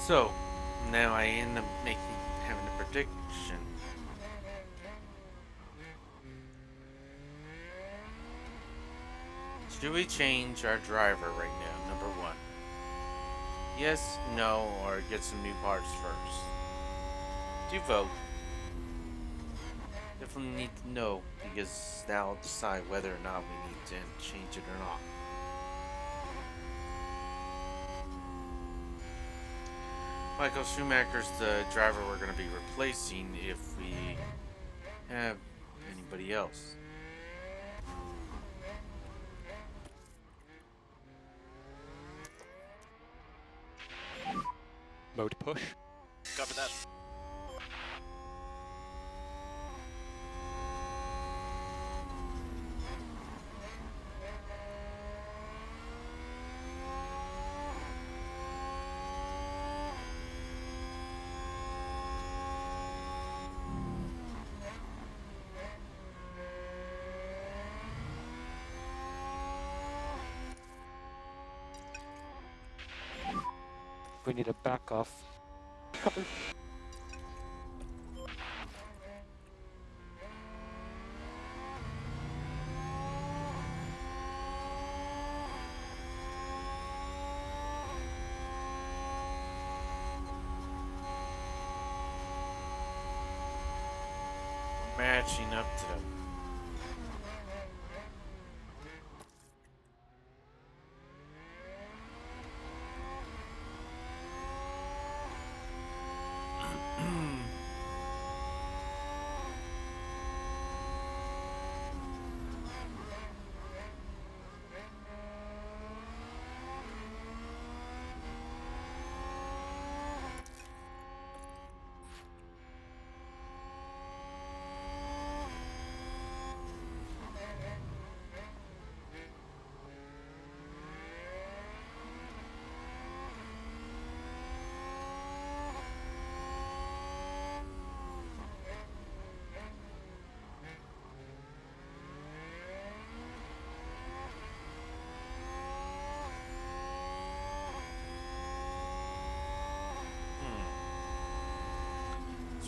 So, now I end up having a prediction. Should we change our driver right now, number one? Yes, no, or get some new parts first? Do vote. Definitely need to know, because that'll decide whether or not we need to change it or not. Michael Schumacher's the driver we're going to be replacing if we have anybody else. Mode push. Copy that. We need a back off. Matching up to them.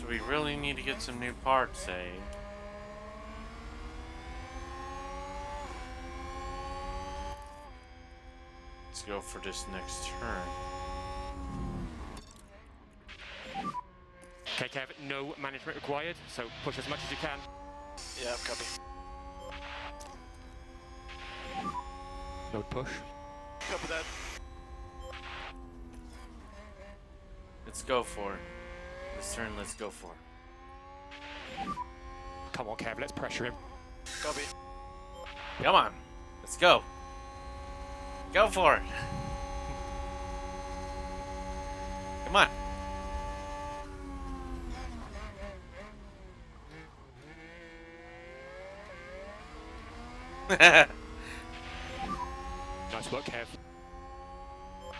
So we really need to get some new parts, eh? Let's go for this next turn. Okay, Kev, no management required, so push as much as you can. Yeah, copy. Load push. Copy that. Let's go for it. This turn, let's go for it. Come on, Kev, let's pressure him. Copy. Come on. Let's go. Go for it. Come on. There Nice work, Kev.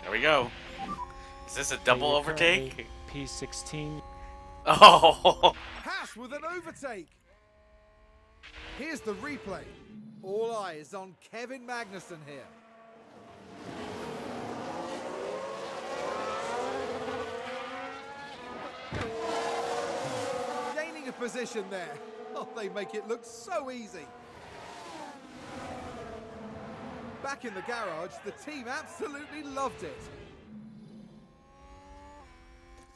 we go. Is this a double you're overtake? currently P16. Oh! Haas with an overtake. Here's the replay. All eyes on Kevin Magnussen here. Gaining a position there. Oh, they make it look so easy. Back in the garage, the team absolutely loved it.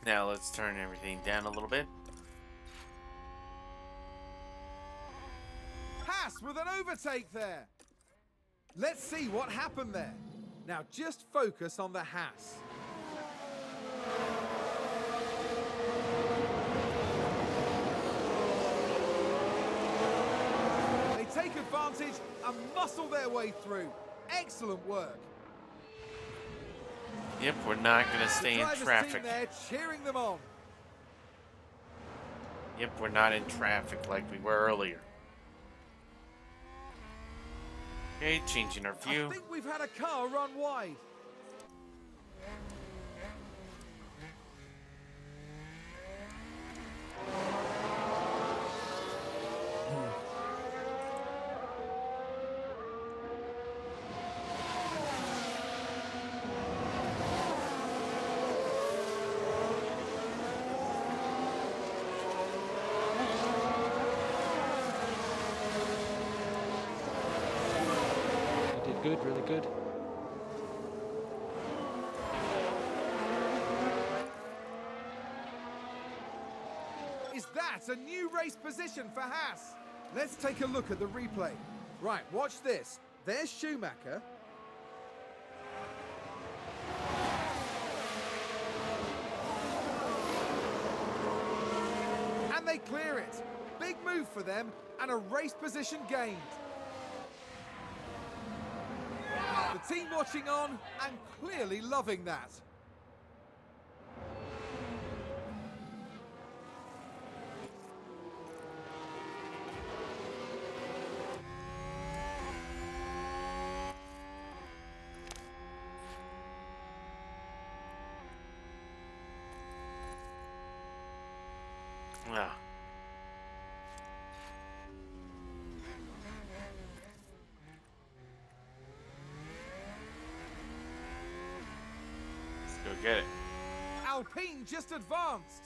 Now let's turn everything down a little bit. Haas with an overtake there. Let's see what happened there. Now just focus on the Haas. They take advantage and muscle their way through. Excellent work. Yep, we're not gonna The stay in driver's traffic. team there cheering them on. Yep, we're not in traffic like we were earlier. Okay, changing our I view. think we've had a car run wide. You did good, really good. Is that a new race position for Haas? Let's take a look at the replay. Right, watch this. There's Schumacher. And they clear it. Big move for them and a race position gained. The team watching on and clearly loving that. Ah. Let's go get it. Alpine just advanced.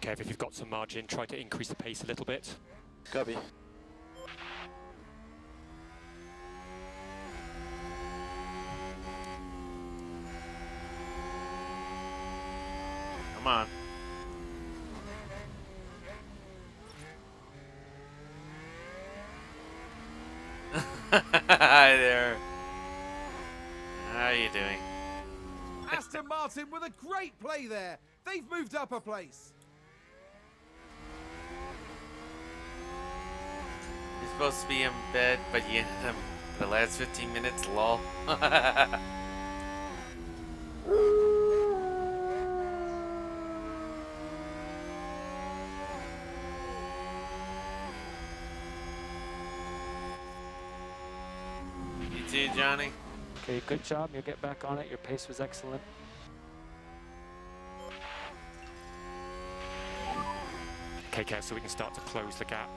Kev, if you've got some margin, try to increase the pace a little bit. Copy. Come on. Hi there. How are you doing? Aston Martin with a great play there. They've moved up a place. You're supposed to be in bed, but you ended up the last 15 minutes, lol. You too, Johnny? Okay, good job. You'll get back on it. Your pace was excellent. Okay, Kev, so we can start to close the gap.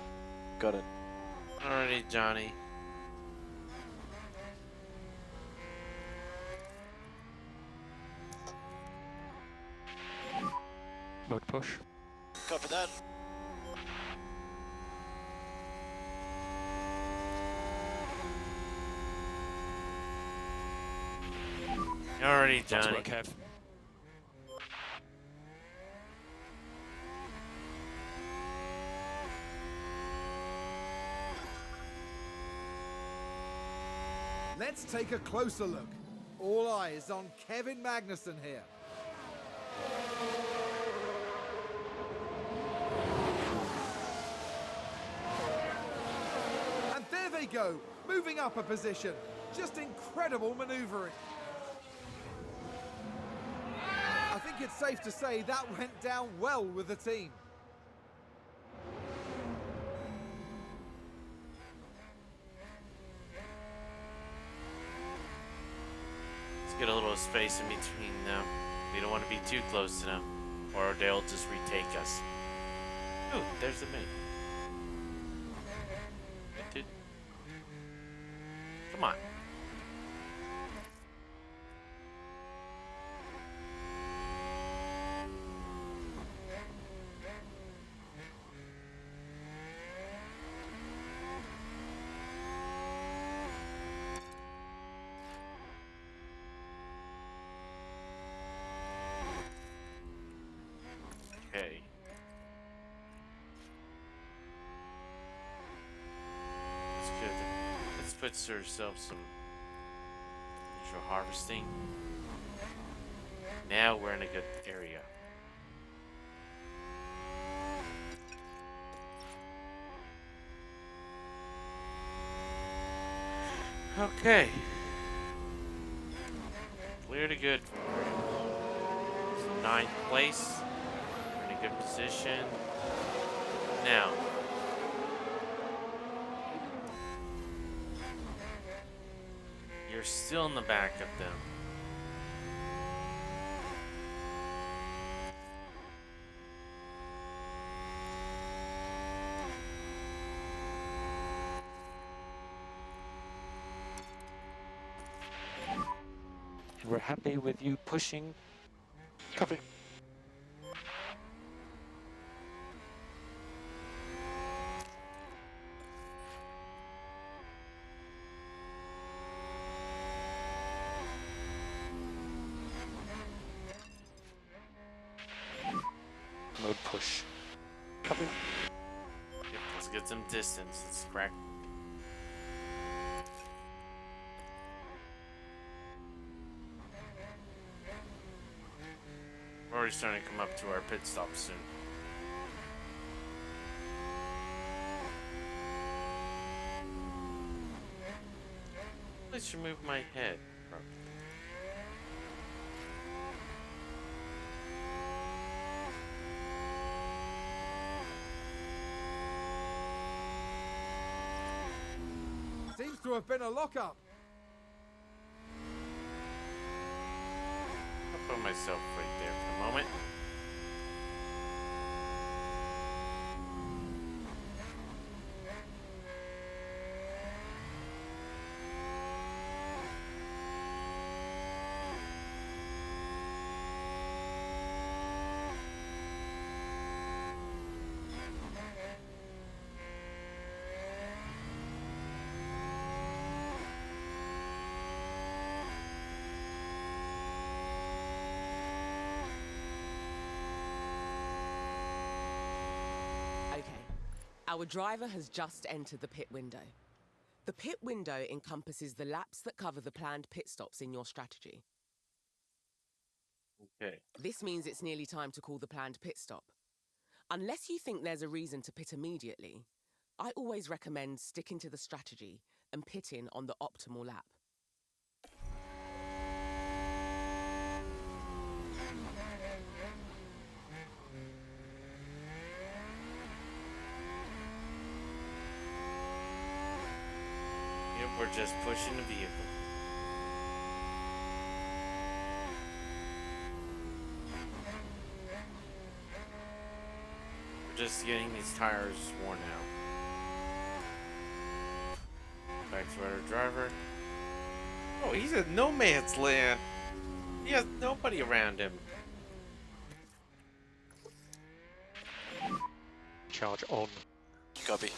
Got it. Alrighty, Johnny. Mode push. Copy that. Already Nice done. work, Kev. Let's take a closer look. All eyes on Kevin Magnussen here. And there they go, moving up a position. Just incredible maneuvering. I think it's safe to say that went down well with the team. Let's get a little space in between them. We don't want to be too close to them, or they'll just retake us. Ooh, there's the mini. Dude. Come on. Okay. Let's get let's put ourselves some natural harvesting. Now we're in a good area. Okay. Clear to good. Ninth place. We're in a good position. Now. You're still in the back of them. And we're happy with you pushing. Copy. Mode push. Copy. Yep, let's get some distance. Let's crack. We're already starting to come up to our pit stop soon. Let's remove my head. Seems to have been a lockup. I'll put myself right there for the moment. Okay, our driver has just entered the pit window. The pit window encompasses the laps that cover the planned pit stops in your strategy. Okay. This means it's nearly time to call the planned pit stop. Unless you think there's a reason to pit immediately, I always recommend sticking to the strategy and pitting on the optimal lap. Yep, we're just pushing the vehicle. We're just getting these tires worn out. Back to our driver. Oh, he's in no man's land. He has nobody around him. Charge on. Copy.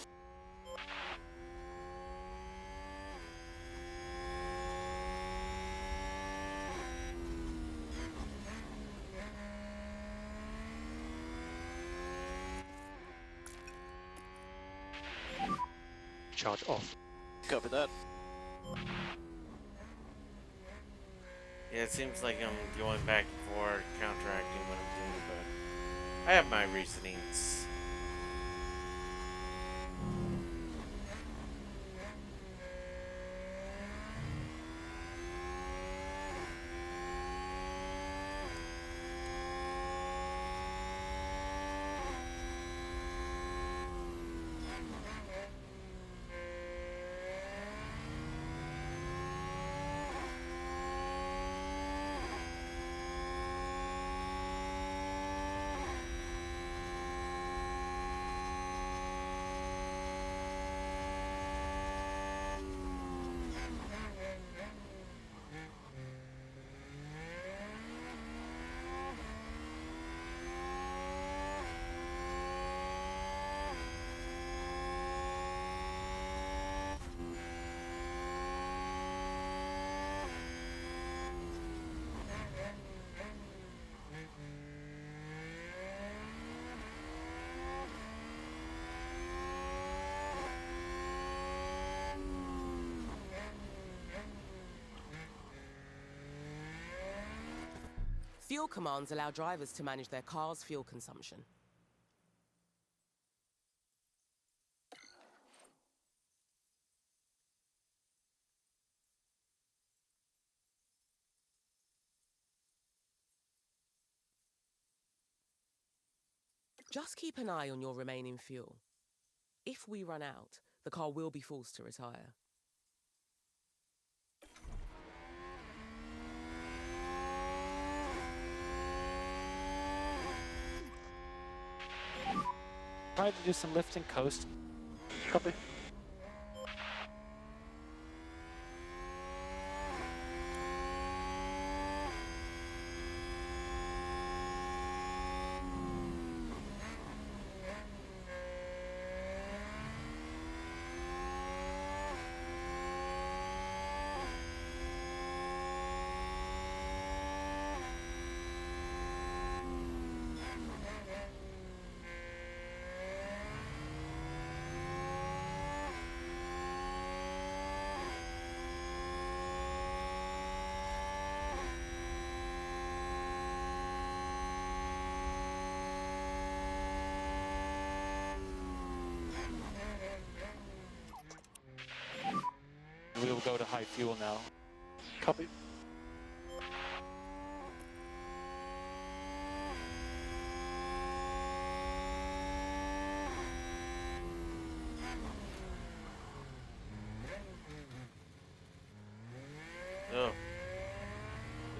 Charge off. Copy that. Yeah, it seems like I'm going back and forth, counteracting what I'm doing, but I have my reasonings. Fuel commands allow drivers to manage their car's fuel consumption. Just keep an eye on your remaining fuel. If we run out, the car will be forced to retire. Try to do some lift and coast. Copy. We will go to high fuel now. Copy. Oh,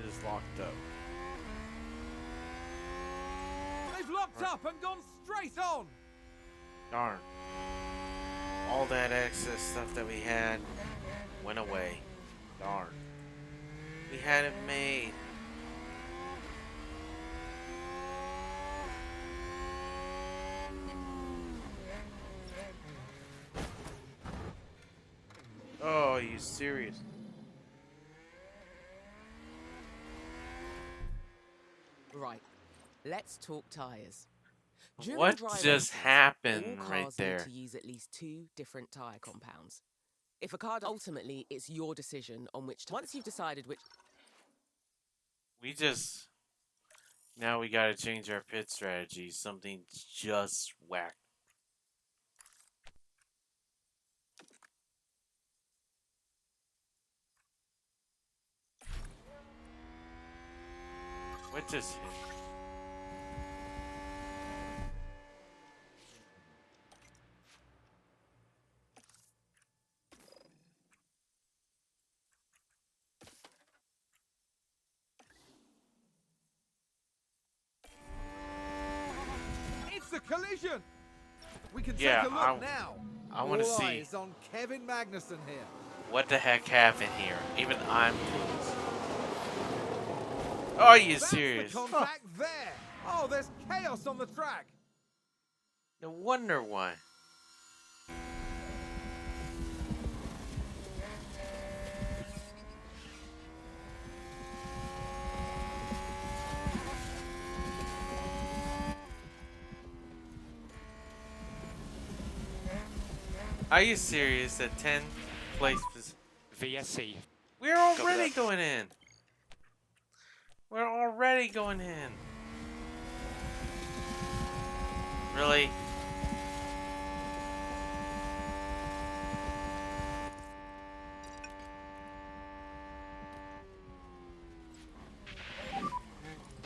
it is locked up. They've locked up and gone straight on! Darn. All that excess stuff that we had went away. Darn. We had it made. Oh, are you serious? Right, let's talk tyres. During What dry just races, happened all right cars there? need to use at least 2 different tyre compounds. If a car ultimately, it's your decision on which. Once you've decided which. We just now we gotta change our pit strategy. Something just whacked. What just hit? It's a collision! We can Yeah, take a look now. I want to All see eyes on Kevin Magnussen here. what the heck happened here. Even I'm curious. Are you That's serious? the contact there. Oh, there's chaos on the track. No wonder why. Are you serious? At 10th place VSC. we're Copy already that. going in. We're already going in. Really?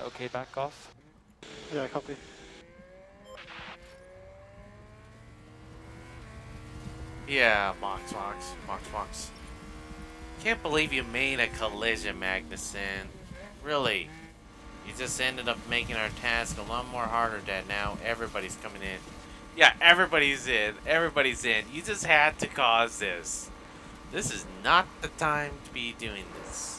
Okay, back off. Yeah, copy. Yeah, Mox. Can't believe you made a collision, Magnuson. Really? You just ended up making our task a lot more harder, Dad. Now everybody's coming in. Yeah, everybody's in. Everybody's in. You just had to cause this. This is not the time to be doing this.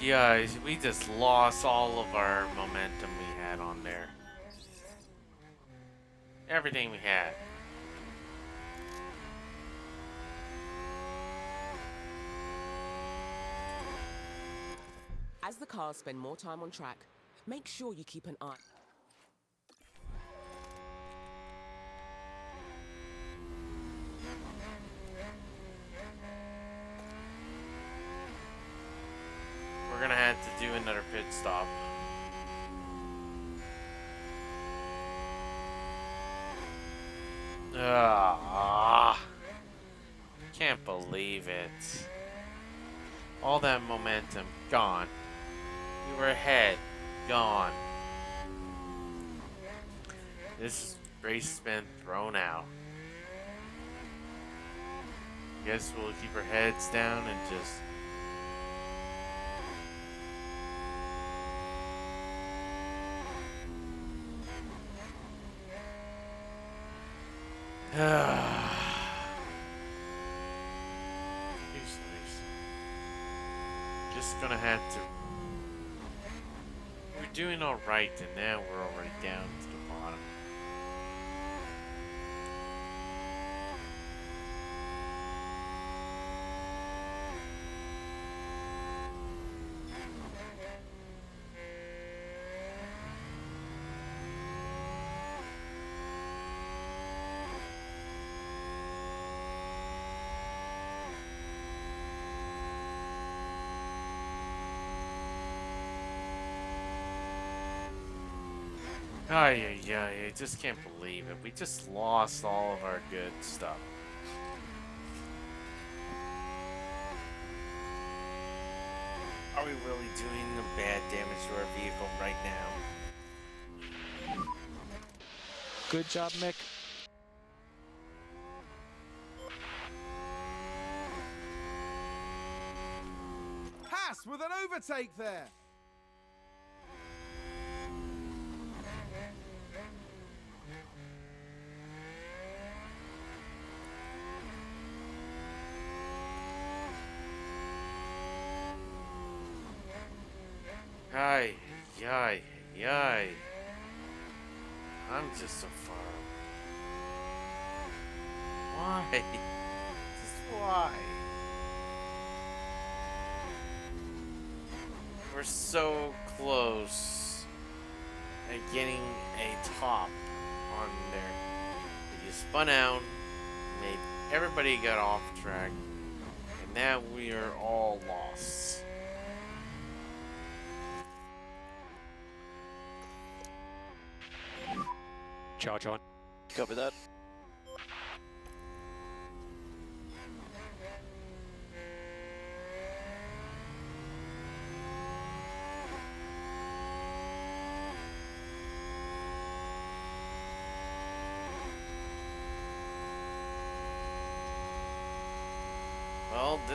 Yeah, we just lost all of our momentum we had on there. Everything we had. As the cars spend more time on track, make sure you keep an eye. We're gonna have to do another pit stop. Ah, can't believe it. All that momentum gone. We were ahead, gone. This race has been thrown out. Guess we'll keep our heads down and just. Just gonna have to. We're doing alright, and now we're already down to the bottom. I just can't believe it. We just lost all of our good stuff. Are we really doing the bad damage to our vehicle right now? Good job, Mick. Haas with an overtake there. Ay, yay, yay. I'm just so far. Why? Just why? We're so close at getting a top on there. You spun out, made everybody got off track, and now we are all lost. Charge on. Copy that.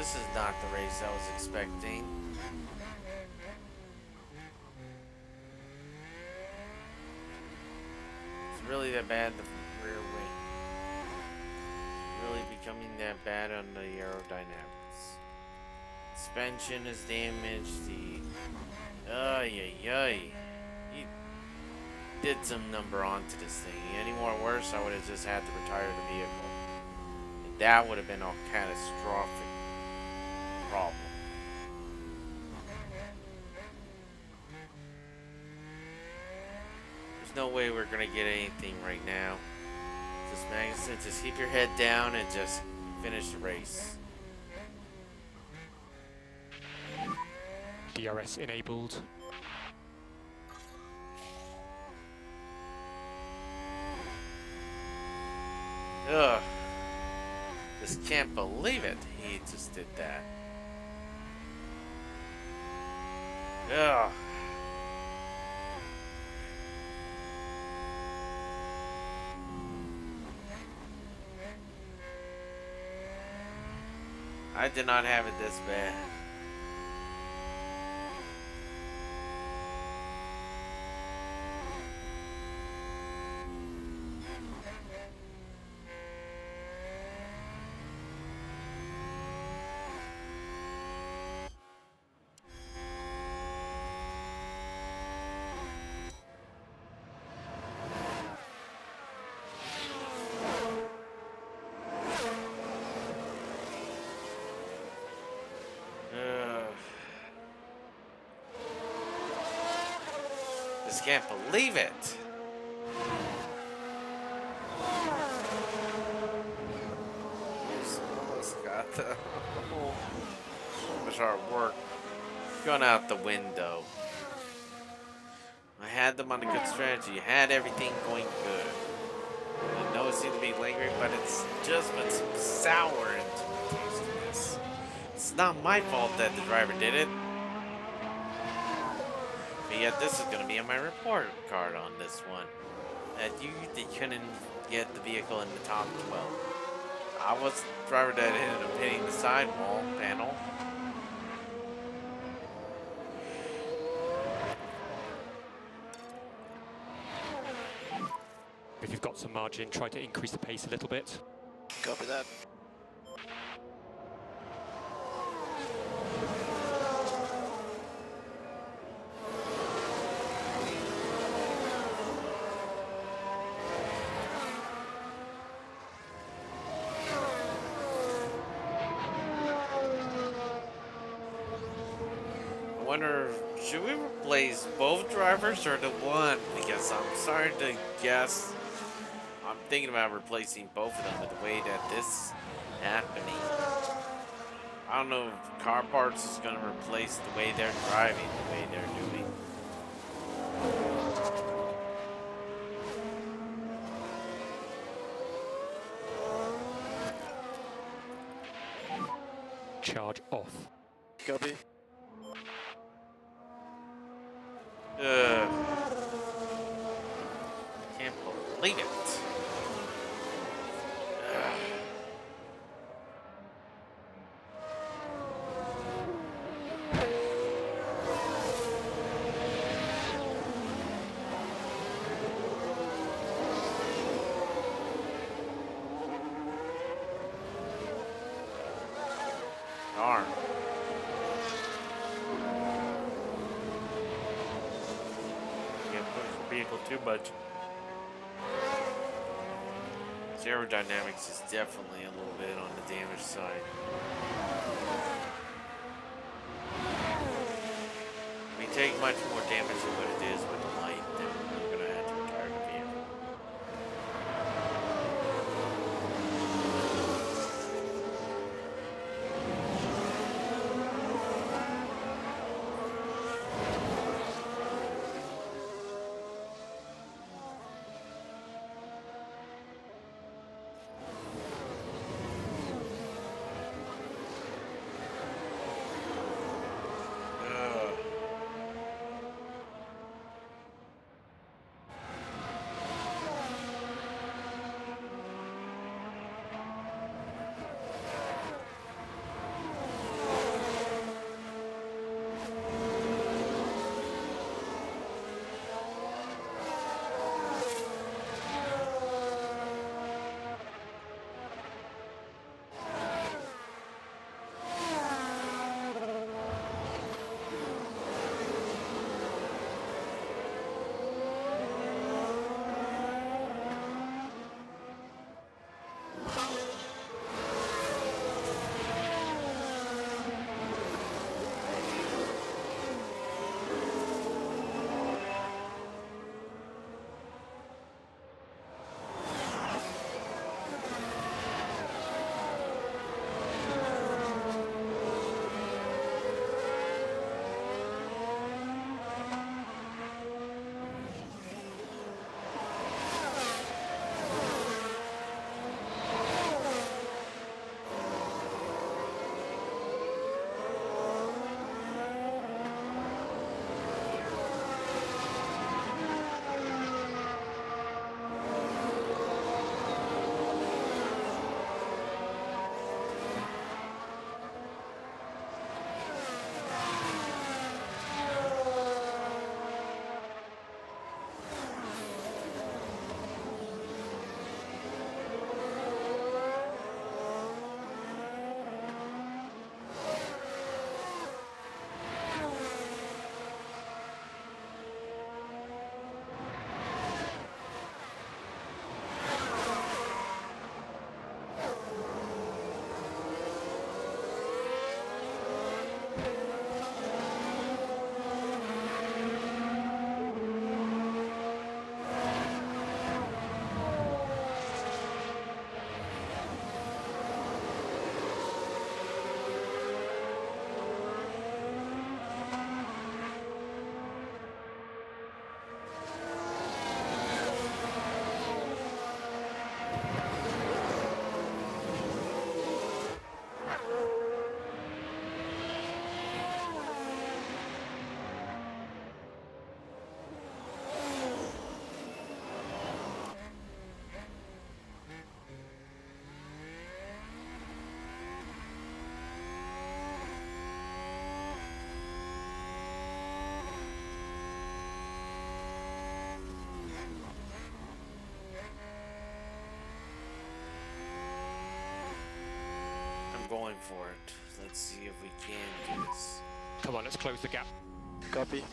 this is not the race I was expecting. It's really that bad, the rear wing. Really becoming that bad on the aerodynamics. Suspension is damaged, Ay. He did some number onto this thing. Any more worse, I would have just had to retire the vehicle. And that would have been a catastrophic problem. There's no way we're gonna get anything right now. Just Magnuson, just keep your head down and just finish the race. DRS enabled. Ugh. Just can't believe it. He just did that. Ugh. I did not have it this bad. Just can't believe it. Almost got the much hard work gone out the window. I had them on a good strategy. Had everything going good. I know it seemed to be lingering, but it's just been some sour and tastiness. It's not my fault that the driver did it. But yet this is going to be on my report card on this one. That they couldn't get the vehicle in the top 12. I was the driver that ended up hitting the sidewall panel. If you've got some margin, try to increase the pace a little bit. Copy that. I wonder, should we replace both drivers or the one? Because I'm starting to guess. I'm thinking about replacing both of them with the way that this is happening. I don't know if car parts is going to replace the way they're driving, the way they're doing. Charge off. Copy. Can't believe it. Darn. Can't push the vehicle too much. Aerodynamics is definitely a little bit on the damage side. We take much more damage than what it is with the light, then we're gonna have to retire the vehicle. for it. Let's see if we can do this. Come on, let's close the gap. Copy.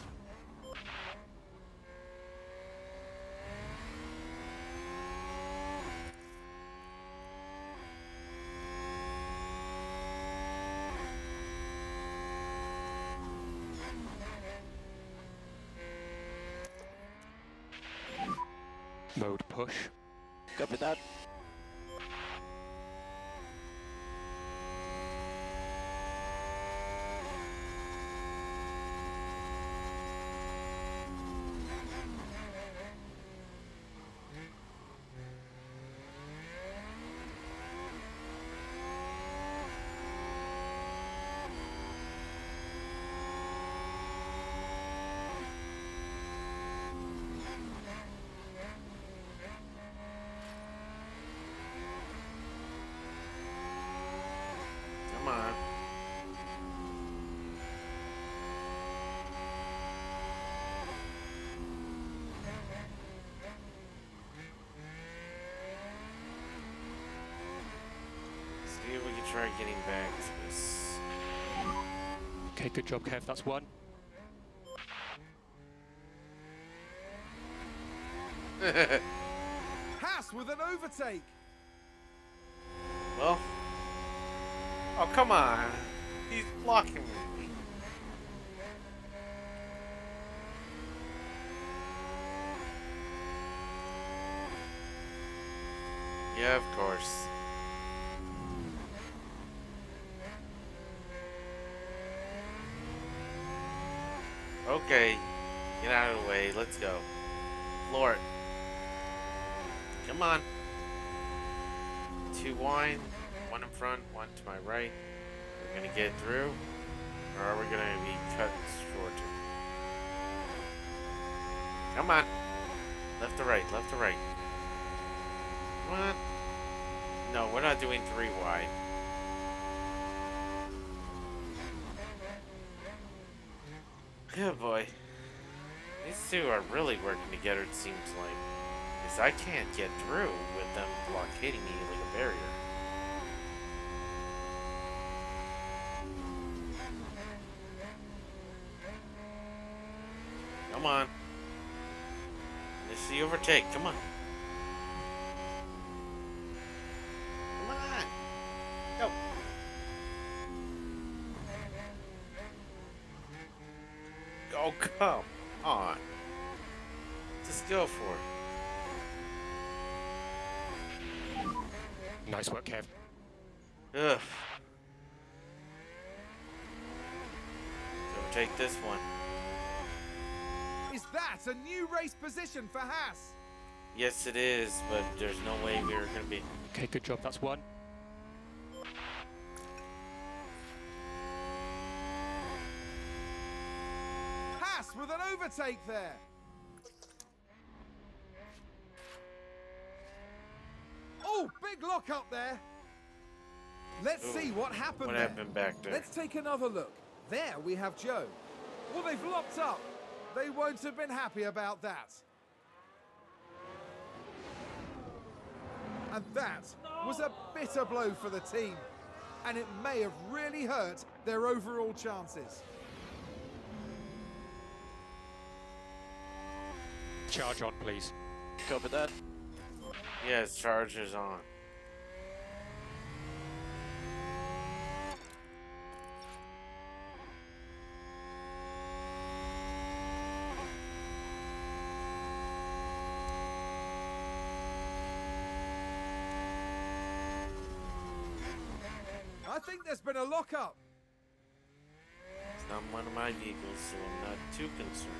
Mode push. Copy that. Come on. See if we can try getting back to this. Okay, good job, Kev. That's one. Haas with an overtake. Well. Oh, come on. He's blocking me. Yeah, of course. Okay. Get out of the way. Let's go. Floor it. Come on. Two wide. One in front, one to my right. We're gonna get through. Or are we gonna be cut short? Come on. Left to right, left to right. Come on. No, we're not doing three wide. Oh boy. These two are really working together, it seems like. Because I can't get through with them blockading me like a barrier. Come on. Let's see overtake. Come on. Come on. Go. Oh, come on. Just go for it. Nice work, Kev. Ugh. So take this one. Is that a new race position for Haas? Yes, it is, but there's no way we were gonna be. Okay, good job. That's one. Haas with an overtake there. Oh, big lock up there. Let's Ooh, see what happened What there. happened back there? Let's take another look. There we have Joe. Well, they've locked up. They won't have been happy about that. And that was a bitter blow for the team. And it may have really hurt their overall chances. Charge on, please. Copy that. Yes, charges on. I think there's been a lockup. It's not one of my vehicles, so I'm not too concerned.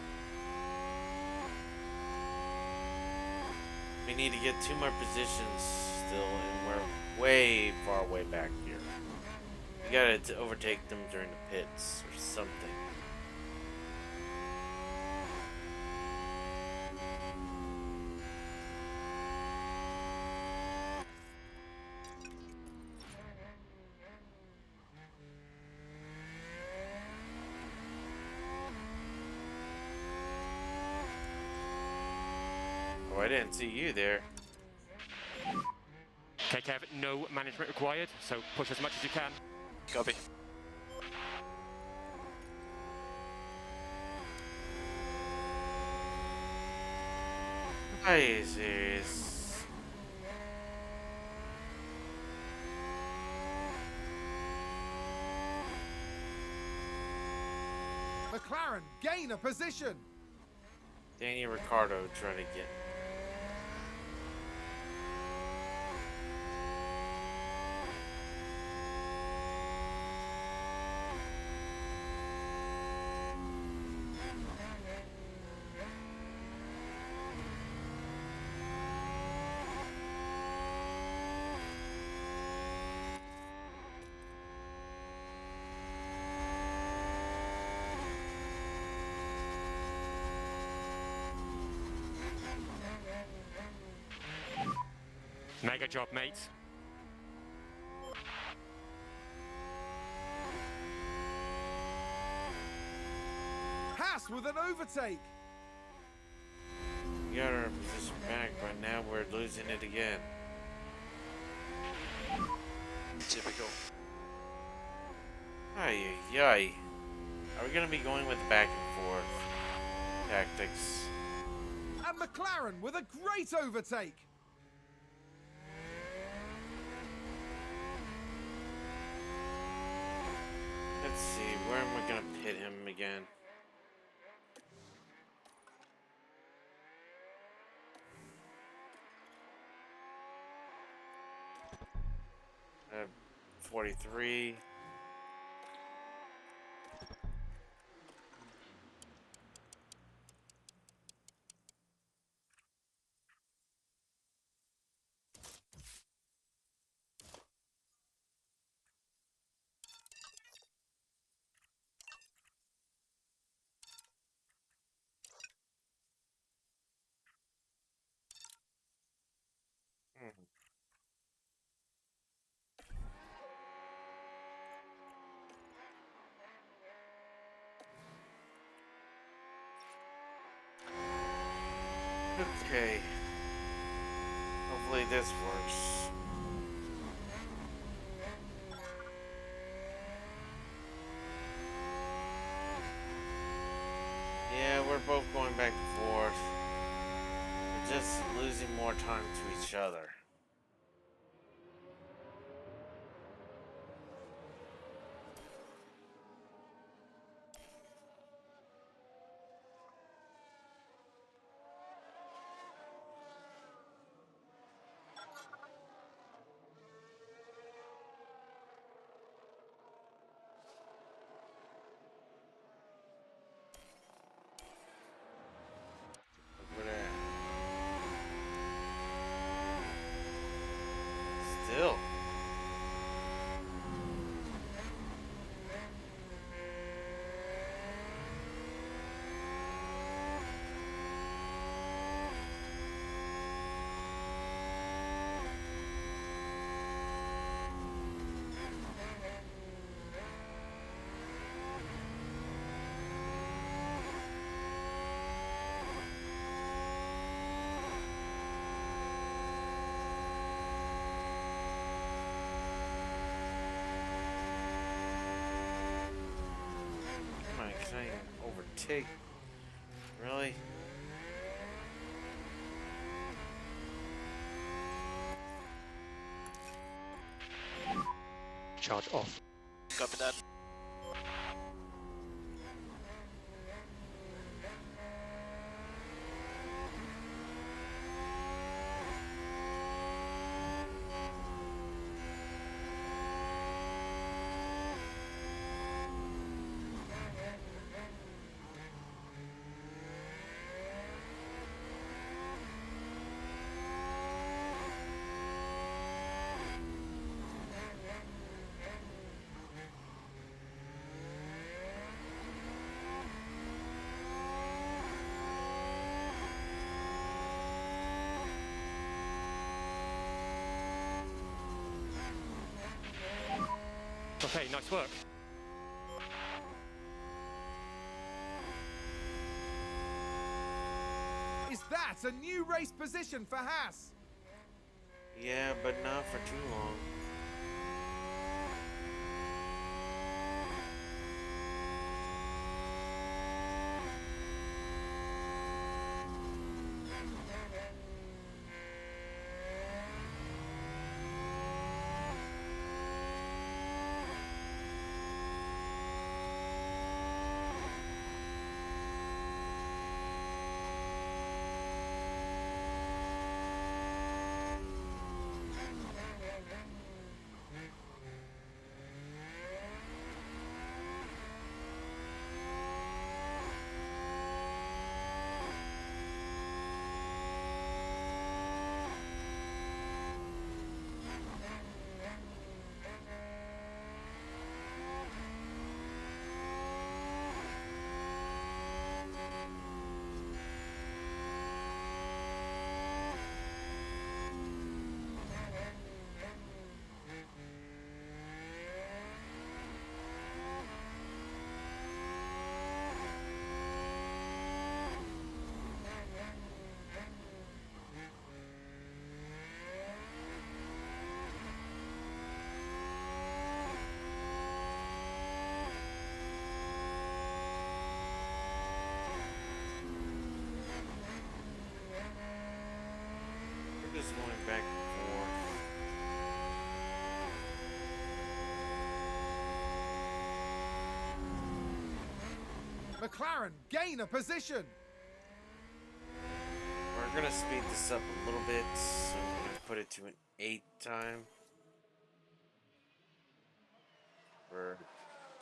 We need to get two more positions still, and we're way far away back here. We gotta overtake them during the pits or something. Oh, I didn't see you there. Okay, Kev, no management required, so push as much as you can. Copy. Are you serious? McLaren gain a position. Danny Ricciardo trying to get. Mega job, mates. Haas with an overtake. We got our position back, but now we're losing it again. Typical. Ay, ay. Are we gonna be going with back and forth tactics? And McLaren with a great overtake. Let's see, where am I gonna pit him again? Uh, 43. Hmm. Okay. Hopefully this works. Yeah, we're both going back and forth. We're just losing more time to each other. Look at that. Still. Come on, can I overtake? Really? Charge off. Copy that. Okay, nice work. Is that a new race position for Haas? Yeah, but not for too long. going back and forth. McLaren gain a position. We're gonna speed this up a little bit, so we're gonna put it to an 8 time for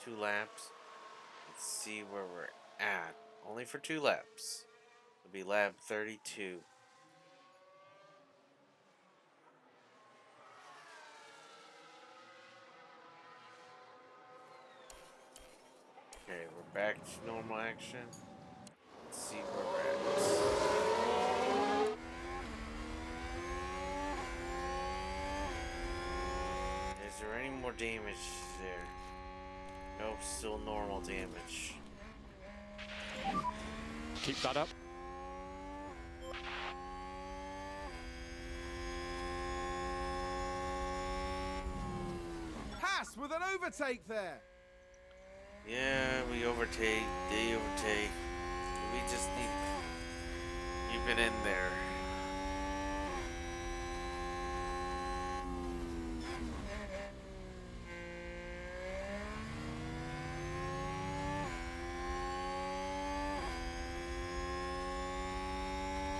2 laps. Let's see where we're at. Only for 2 laps. It'll be lap 32. Okay, we're back to normal action. Let's see where we're at. Is there any more damage there? Nope, still normal damage. Keep that up. Haas with an overtake there. Yeah, we overtake, they overtake. We just need to keep it in there.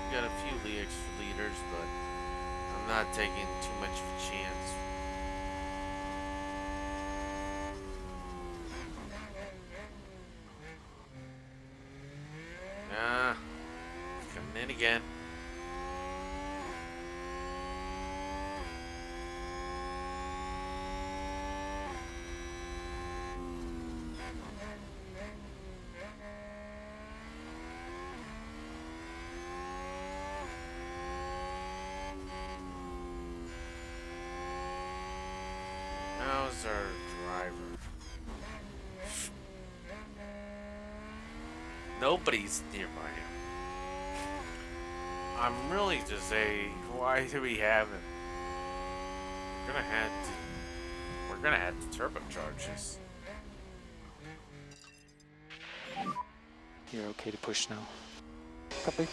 We got a few extra leaders, but I'm not taking too much of a chance. Coming in again. How's our driver? Nobody's nearby him. I'm really just saying, why do we have him? We're gonna have to turbocharge this. You're okay to push now. Copy.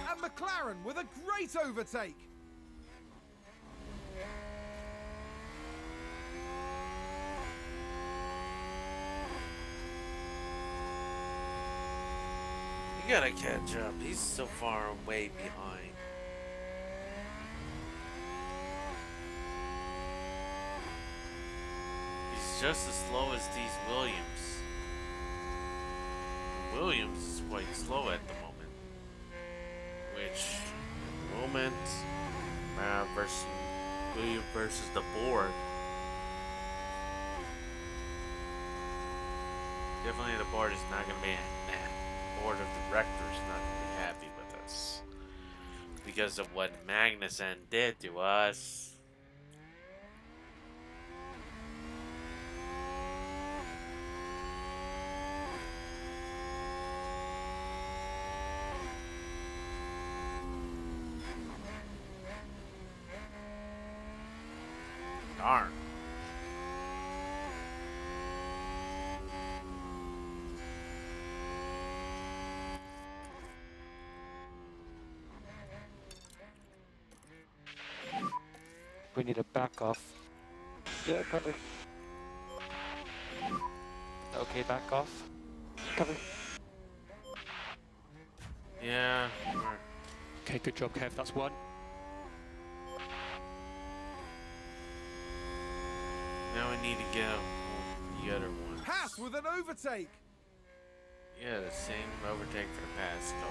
And McLaren with a great overtake. You gotta catch up. He's so far way behind. He's just as slow as these Williams. Williams is quite slow at the moment. Which, at the moment, versus Williams versus the board. Definitely the board is not going to be board of directors is not going to be happy with us because of what Magnussen did to us. Darn. We need a back off. Yeah, copy. Okay, back off. Copy. Yeah. Okay, good job, Kev. That's one. Now we need to get the other one. Haas with an overtake. Yeah, the same overtake for the past couple.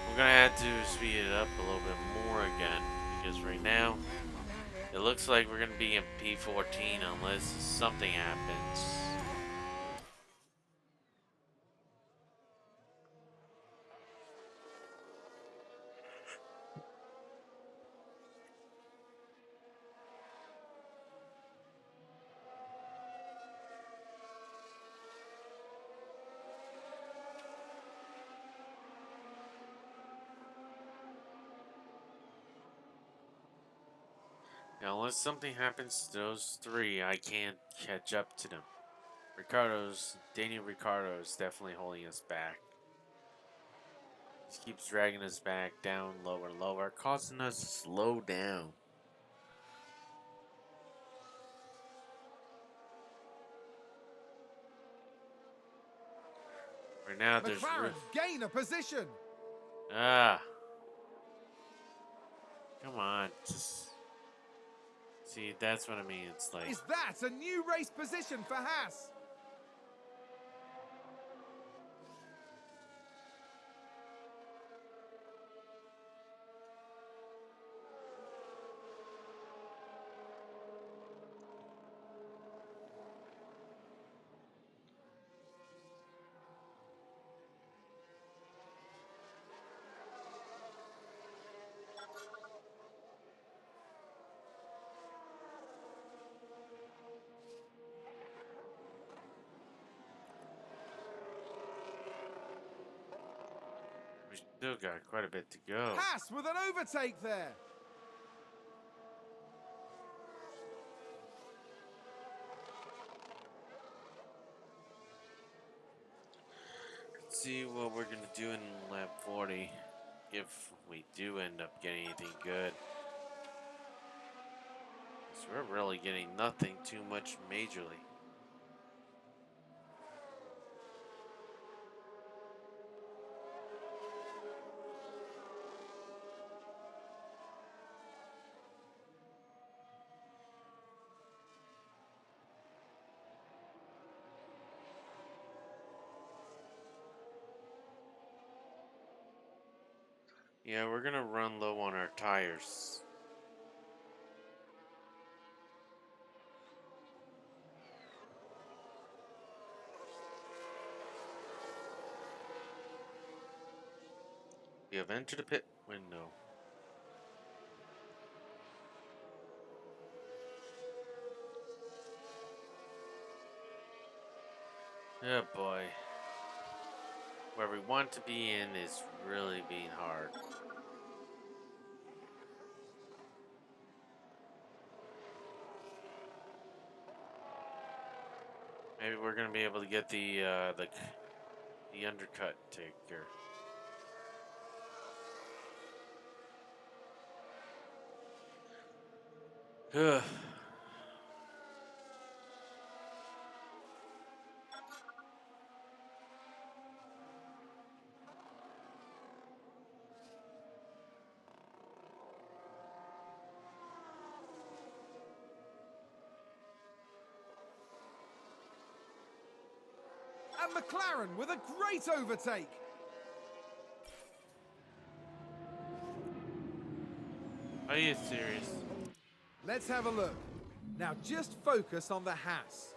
We're gonna have to speed it up a little bit more again because right now it looks like we're gonna be in P14 unless something happens. Unless something happens to those three, I can't catch up to them. Daniel Ricciardo is definitely holding us back. He keeps dragging us back down lower and lower, causing us to slow down. Right now, McLaren gain a position. Ah. Come on. Just... See, that's what I mean. It's like... Is that a new race position for Haas? We still got quite a bit to go. Haas with an overtake there. Let's see what we're going to do in lap 40. If we do end up getting anything good. So we're really getting nothing too much majorly. Yeah, we're gonna run low on our tires. We have entered the pit window. Oh boy. Where we want to be in is really being hard. Maybe we're gonna be able to get the undercut taker. Ugh. And McLaren with a great overtake. Are you serious? Let's have a look. Now just focus on the Haas.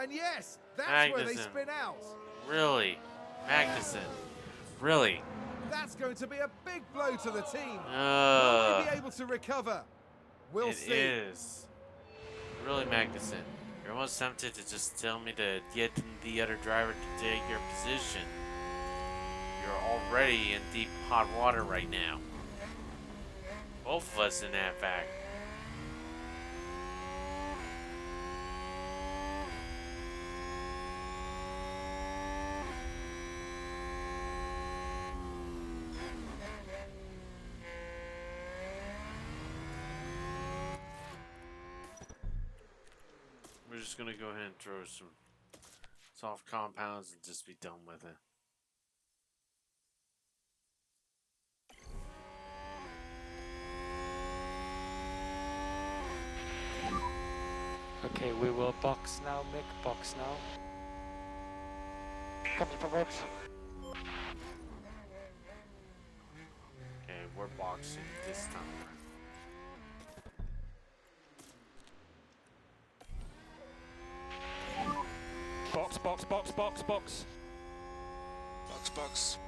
And yes, that's where they Magnussen. spin out. Really? Magnussen. Really? That's going to be a big blow to the team. Will they be able to recover? We'll see. It is. Really, Magnussen. You're almost tempted to just tell me to get the other driver to take your position. You're already in deep hot water right now. Both of us in that fact. We're just gonna go ahead and throw some soft compounds and just be done with it. Okay, we will box now, Mick, box now. Come to the box. Okay, we're boxing this time. Box, box, box, box, box. Box.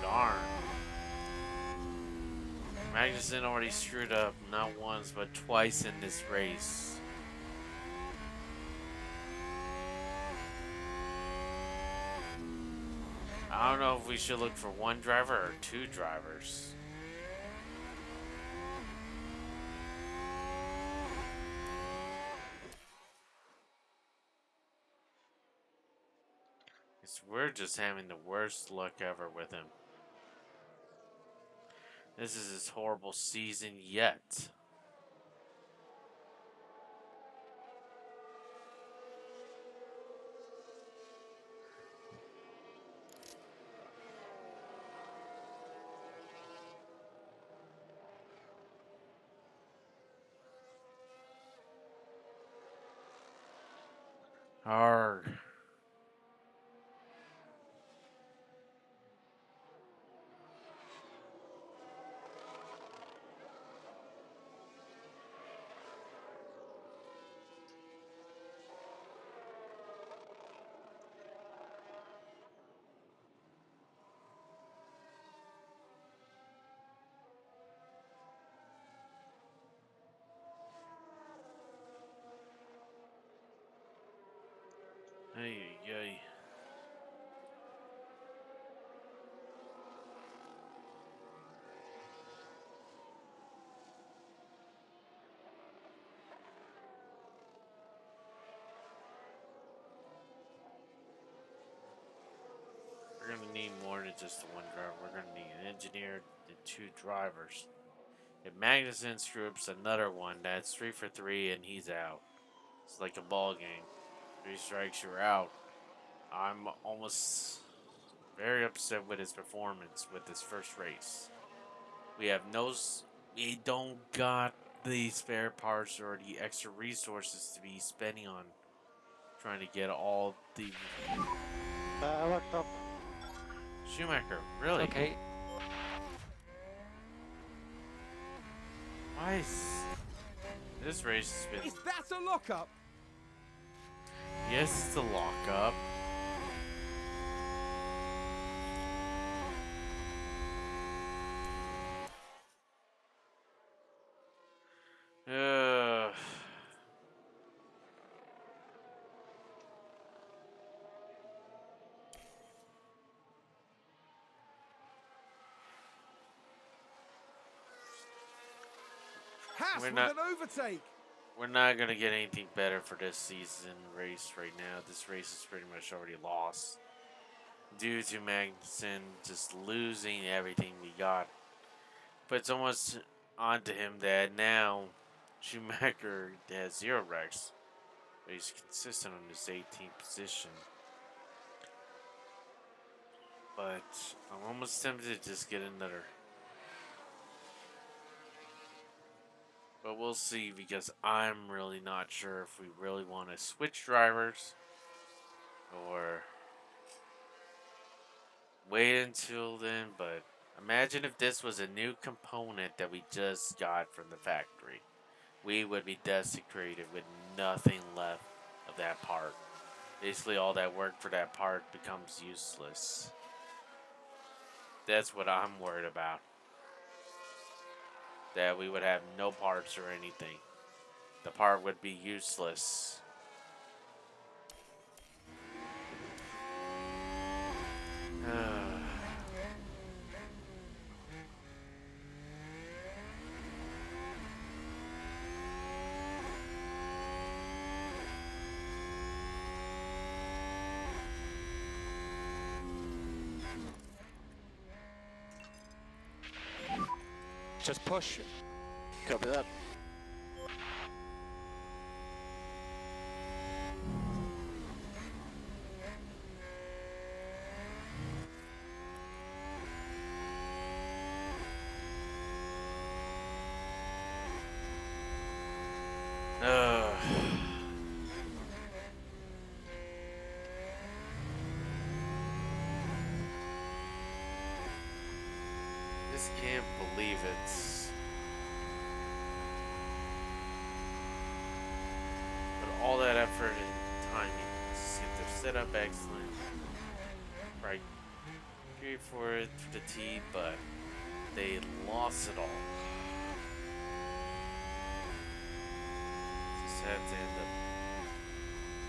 Darn. Magnussen already screwed up not once but twice in this race. I don't know if we should look for one driver or two drivers. We're just having the worst luck ever with him. This is his horrible season yet. Arrgh. Hey, yay. We're gonna need more than just the one driver. We're gonna need an engineer and two drivers. If Magnussen screws up another one, that's 3 for 3 and he's out. It's like a ball game. 3 strikes, you're out. I'm almost very upset with his performance with this first race. We have we don't got the spare parts or the extra resources to be spending on trying to get all the What up? Schumacher. Really? Okay. Why is this race has been? Is that a lockup? Yes, it's a lockup. Uh, Haas We're with not- an overtake. we're not gonna get anything better for this season race right now. This race is pretty much already lost due to Magnussen just losing everything we got. But it's almost onto him that now Schumacher has 0 wrecks, but he's consistent on his 18th position. But I'm almost tempted to just get another. But we'll see because I'm really not sure if we really want to switch drivers or wait until then. But imagine if this was a new component that we just got from the factory. We would be desecrated with nothing left of that part. Basically, all that work for that part becomes useless. That's what I'm worried about. That we would have no parts or anything. The part would be useless. Just push. Copy that. Ugh. Just can't believe it. But all that effort and timing to get the setup excellent. Right. Great for it for the T, but they lost it all. Just have to end up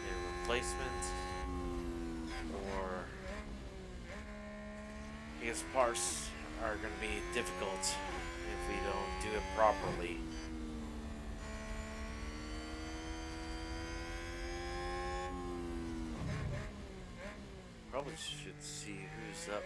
a replacement, or I guess parts are going to be difficult if we don't do it properly. Probably should see who's up.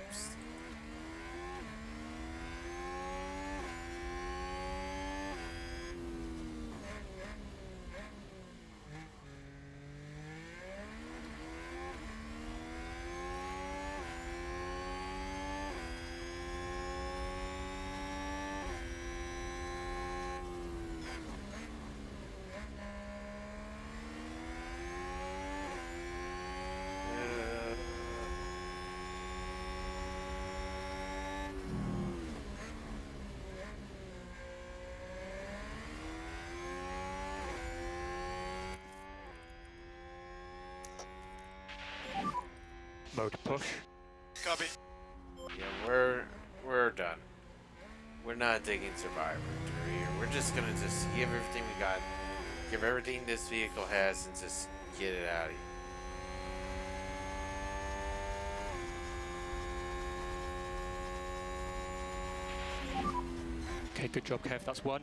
Mode push. Copy. Yeah, we're done. We're not taking survivor here. We're just gonna just give everything we got, give everything this vehicle has, and just get it out of here. Okay, good job, Kev. That's one.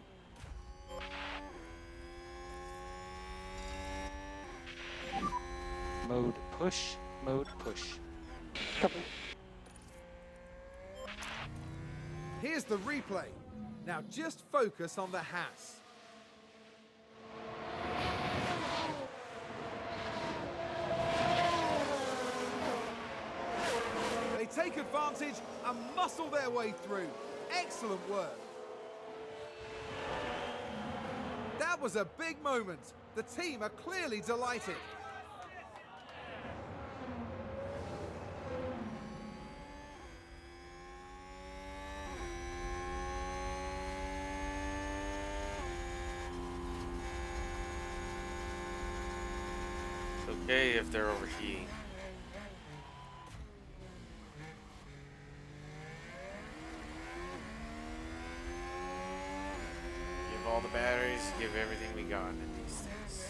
Mode push. Mode push. Here's the replay. Now just focus on the hats. They take advantage and muscle their way through. Excellent work. That was a big moment. The team are clearly delighted. It's okay if they're overheating. Give all the batteries, give everything we got in these things.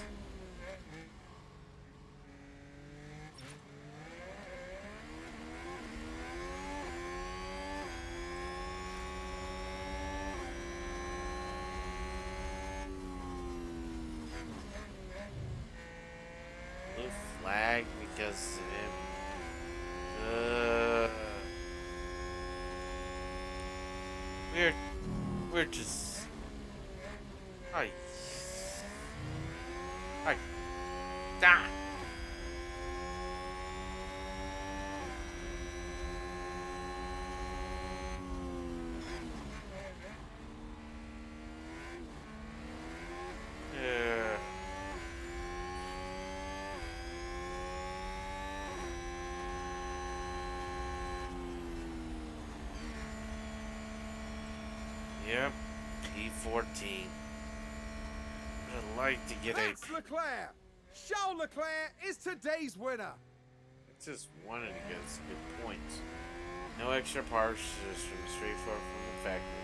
Blue flag because we're just I die. Yeah. Yep, P14. I'd like to get That's Leclerc. Charles Leclerc is today's winner. I just wanted to get some good points. No extra parts, just from straight from the factory.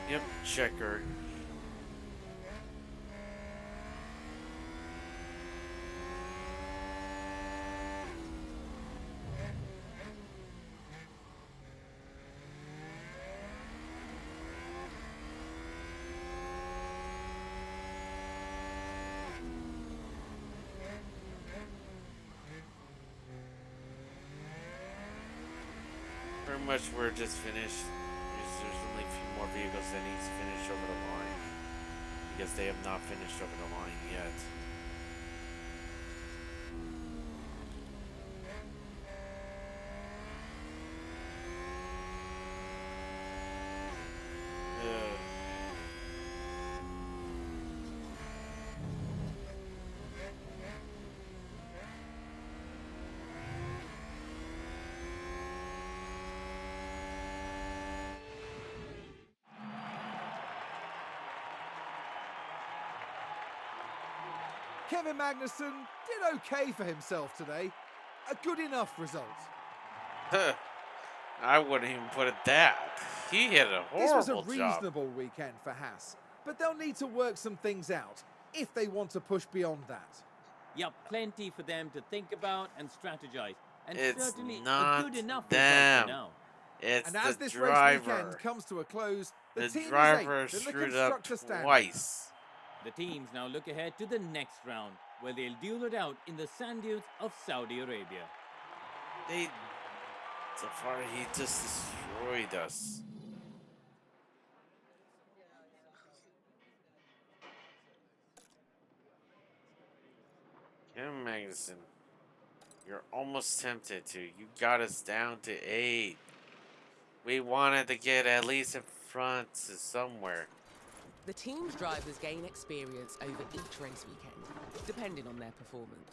Yep, checker. Pretty much we're just finished. There's only a few more vehicles that need to finish over the line. Because they have not finished over the line yet. Ugh. Kevin Magnussen did okay for himself today. A good enough result. I wouldn't even put it that. He had a This was a horrible job. reasonable weekend for Haas, but they'll need to work some things out if they want to push beyond that. Yep, plenty for them to think about and strategize. And It's certainly a not good enough result them. for now. It's And as the this race driver. weekend comes to a close, the The team driver is 8th in the screwed up constructor standings. twice. The teams now look ahead to the next round, where they'll duel it out in the sand dunes of Saudi Arabia. So far, he just destroyed us. Kevin Magnussen, you're almost tempted to. You got us down to 8. We wanted to get at least in front to somewhere. The team's drivers gain experience over each race weekend, depending on their performance.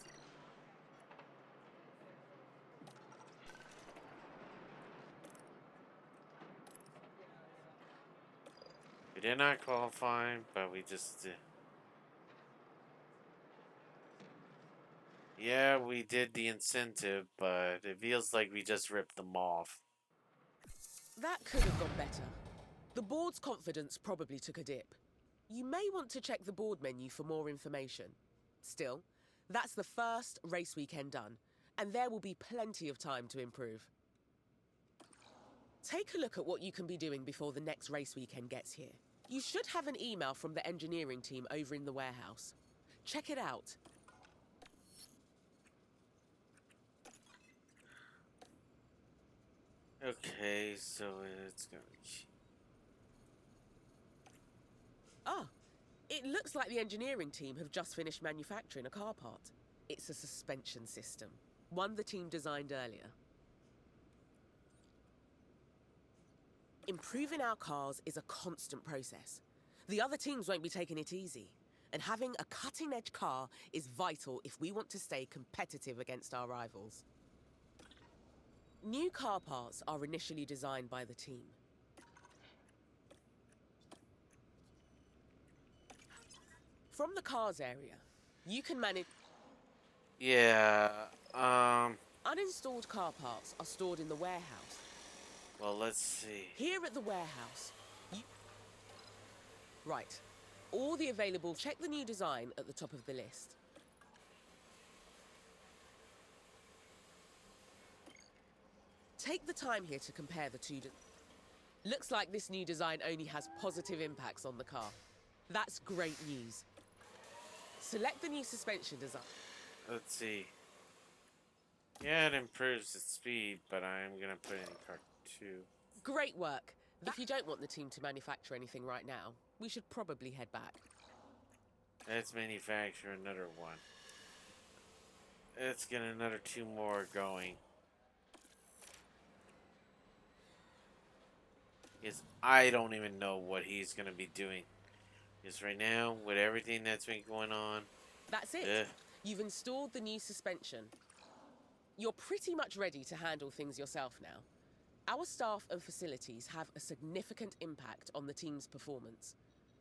We did not qualify, but we just did. Yeah, we did the incentive, but it feels like we just ripped them off. That could have gone better. The board's confidence probably took a dip. You may want to check the board menu for more information. Still, that's the first race weekend done, and there will be plenty of time to improve. Take a look at what you can be doing before the next race weekend gets here. You should have an email from the engineering team over in the warehouse. Check it out. Okay, so it's gonna be... Ah, it looks like the engineering team have just finished manufacturing a car part. It's a suspension system, one the team designed earlier. Improving our cars is a constant process. The other teams won't be taking it easy, and having a cutting-edge car is vital if we want to stay competitive against our rivals. New car parts are initially designed by the team. From the cars area, you can manage... Yeah, Uninstalled car parts are stored in the warehouse. well, let's see. Here at the warehouse, Right. All the available... Check the new design at the top of the list. Take the time here to compare the two... Looks like this new design only has positive impacts on the car. That's great news. Select the new suspension design. Let's see. Yeah, it improves its speed, but I'm gonna put it in car 2. Great work. If you don't want the team to manufacture anything right now, we should probably head back. Let's manufacture another one. Let's get another 2 more going. Because I don't even know what he's gonna be doing. Because right now, with everything that's been going on... That's it. You've installed the new suspension. You're pretty much ready to handle things yourself now. Our staff and facilities have a significant impact on the team's performance.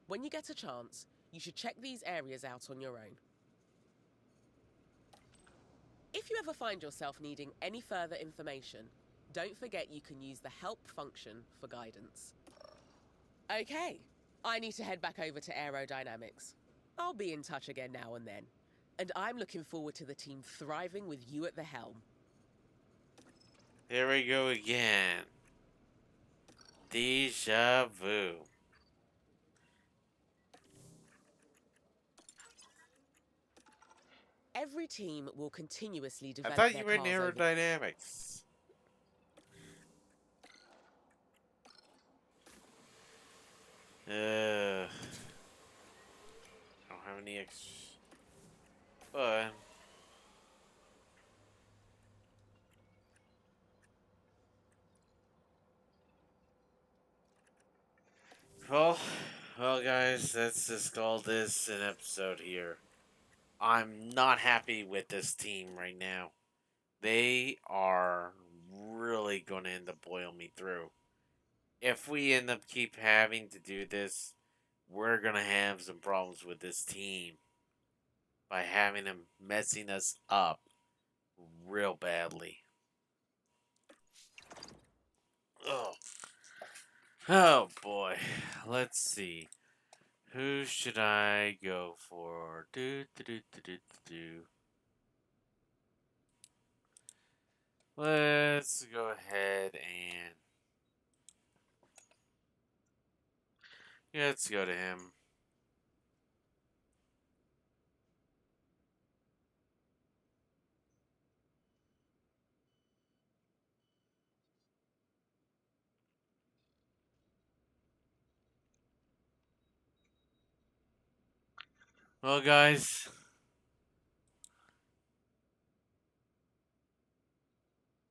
When you get a chance, you should check these areas out on your own. If you ever find yourself needing any further information, don't forget you can use the help function for guidance. Okay, I need to head back over to aerodynamics. I'll be in touch again now and then. And I'm looking forward to the team thriving with you at the helm. There we go again. Deja vu. Every team will continuously I develop thought their you were in cars over... aerodynamics. I don't have any extra. But well, guys, let's just call this an episode here. I'm not happy with this team right now. They are really going to end up boiling me through. If we end up keep having to do this, we're going to have some problems with this team. by having him messing us up real badly. Oh, oh boy. Let's see. Who should I go for? Do. Let's go ahead and let's go to him. Well, guys,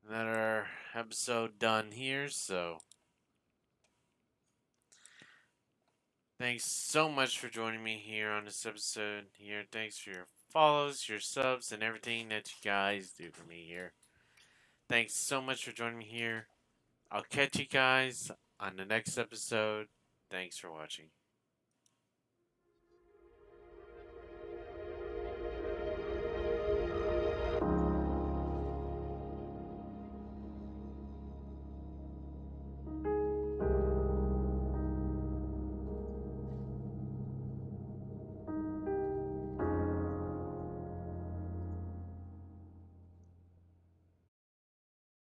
another episode done here, so thanks so much for joining me here on this episode here. Thanks for your follows, your subs, and everything that you guys do for me here. Thanks so much for joining me here. I'll catch you guys on the next episode. Thanks for watching.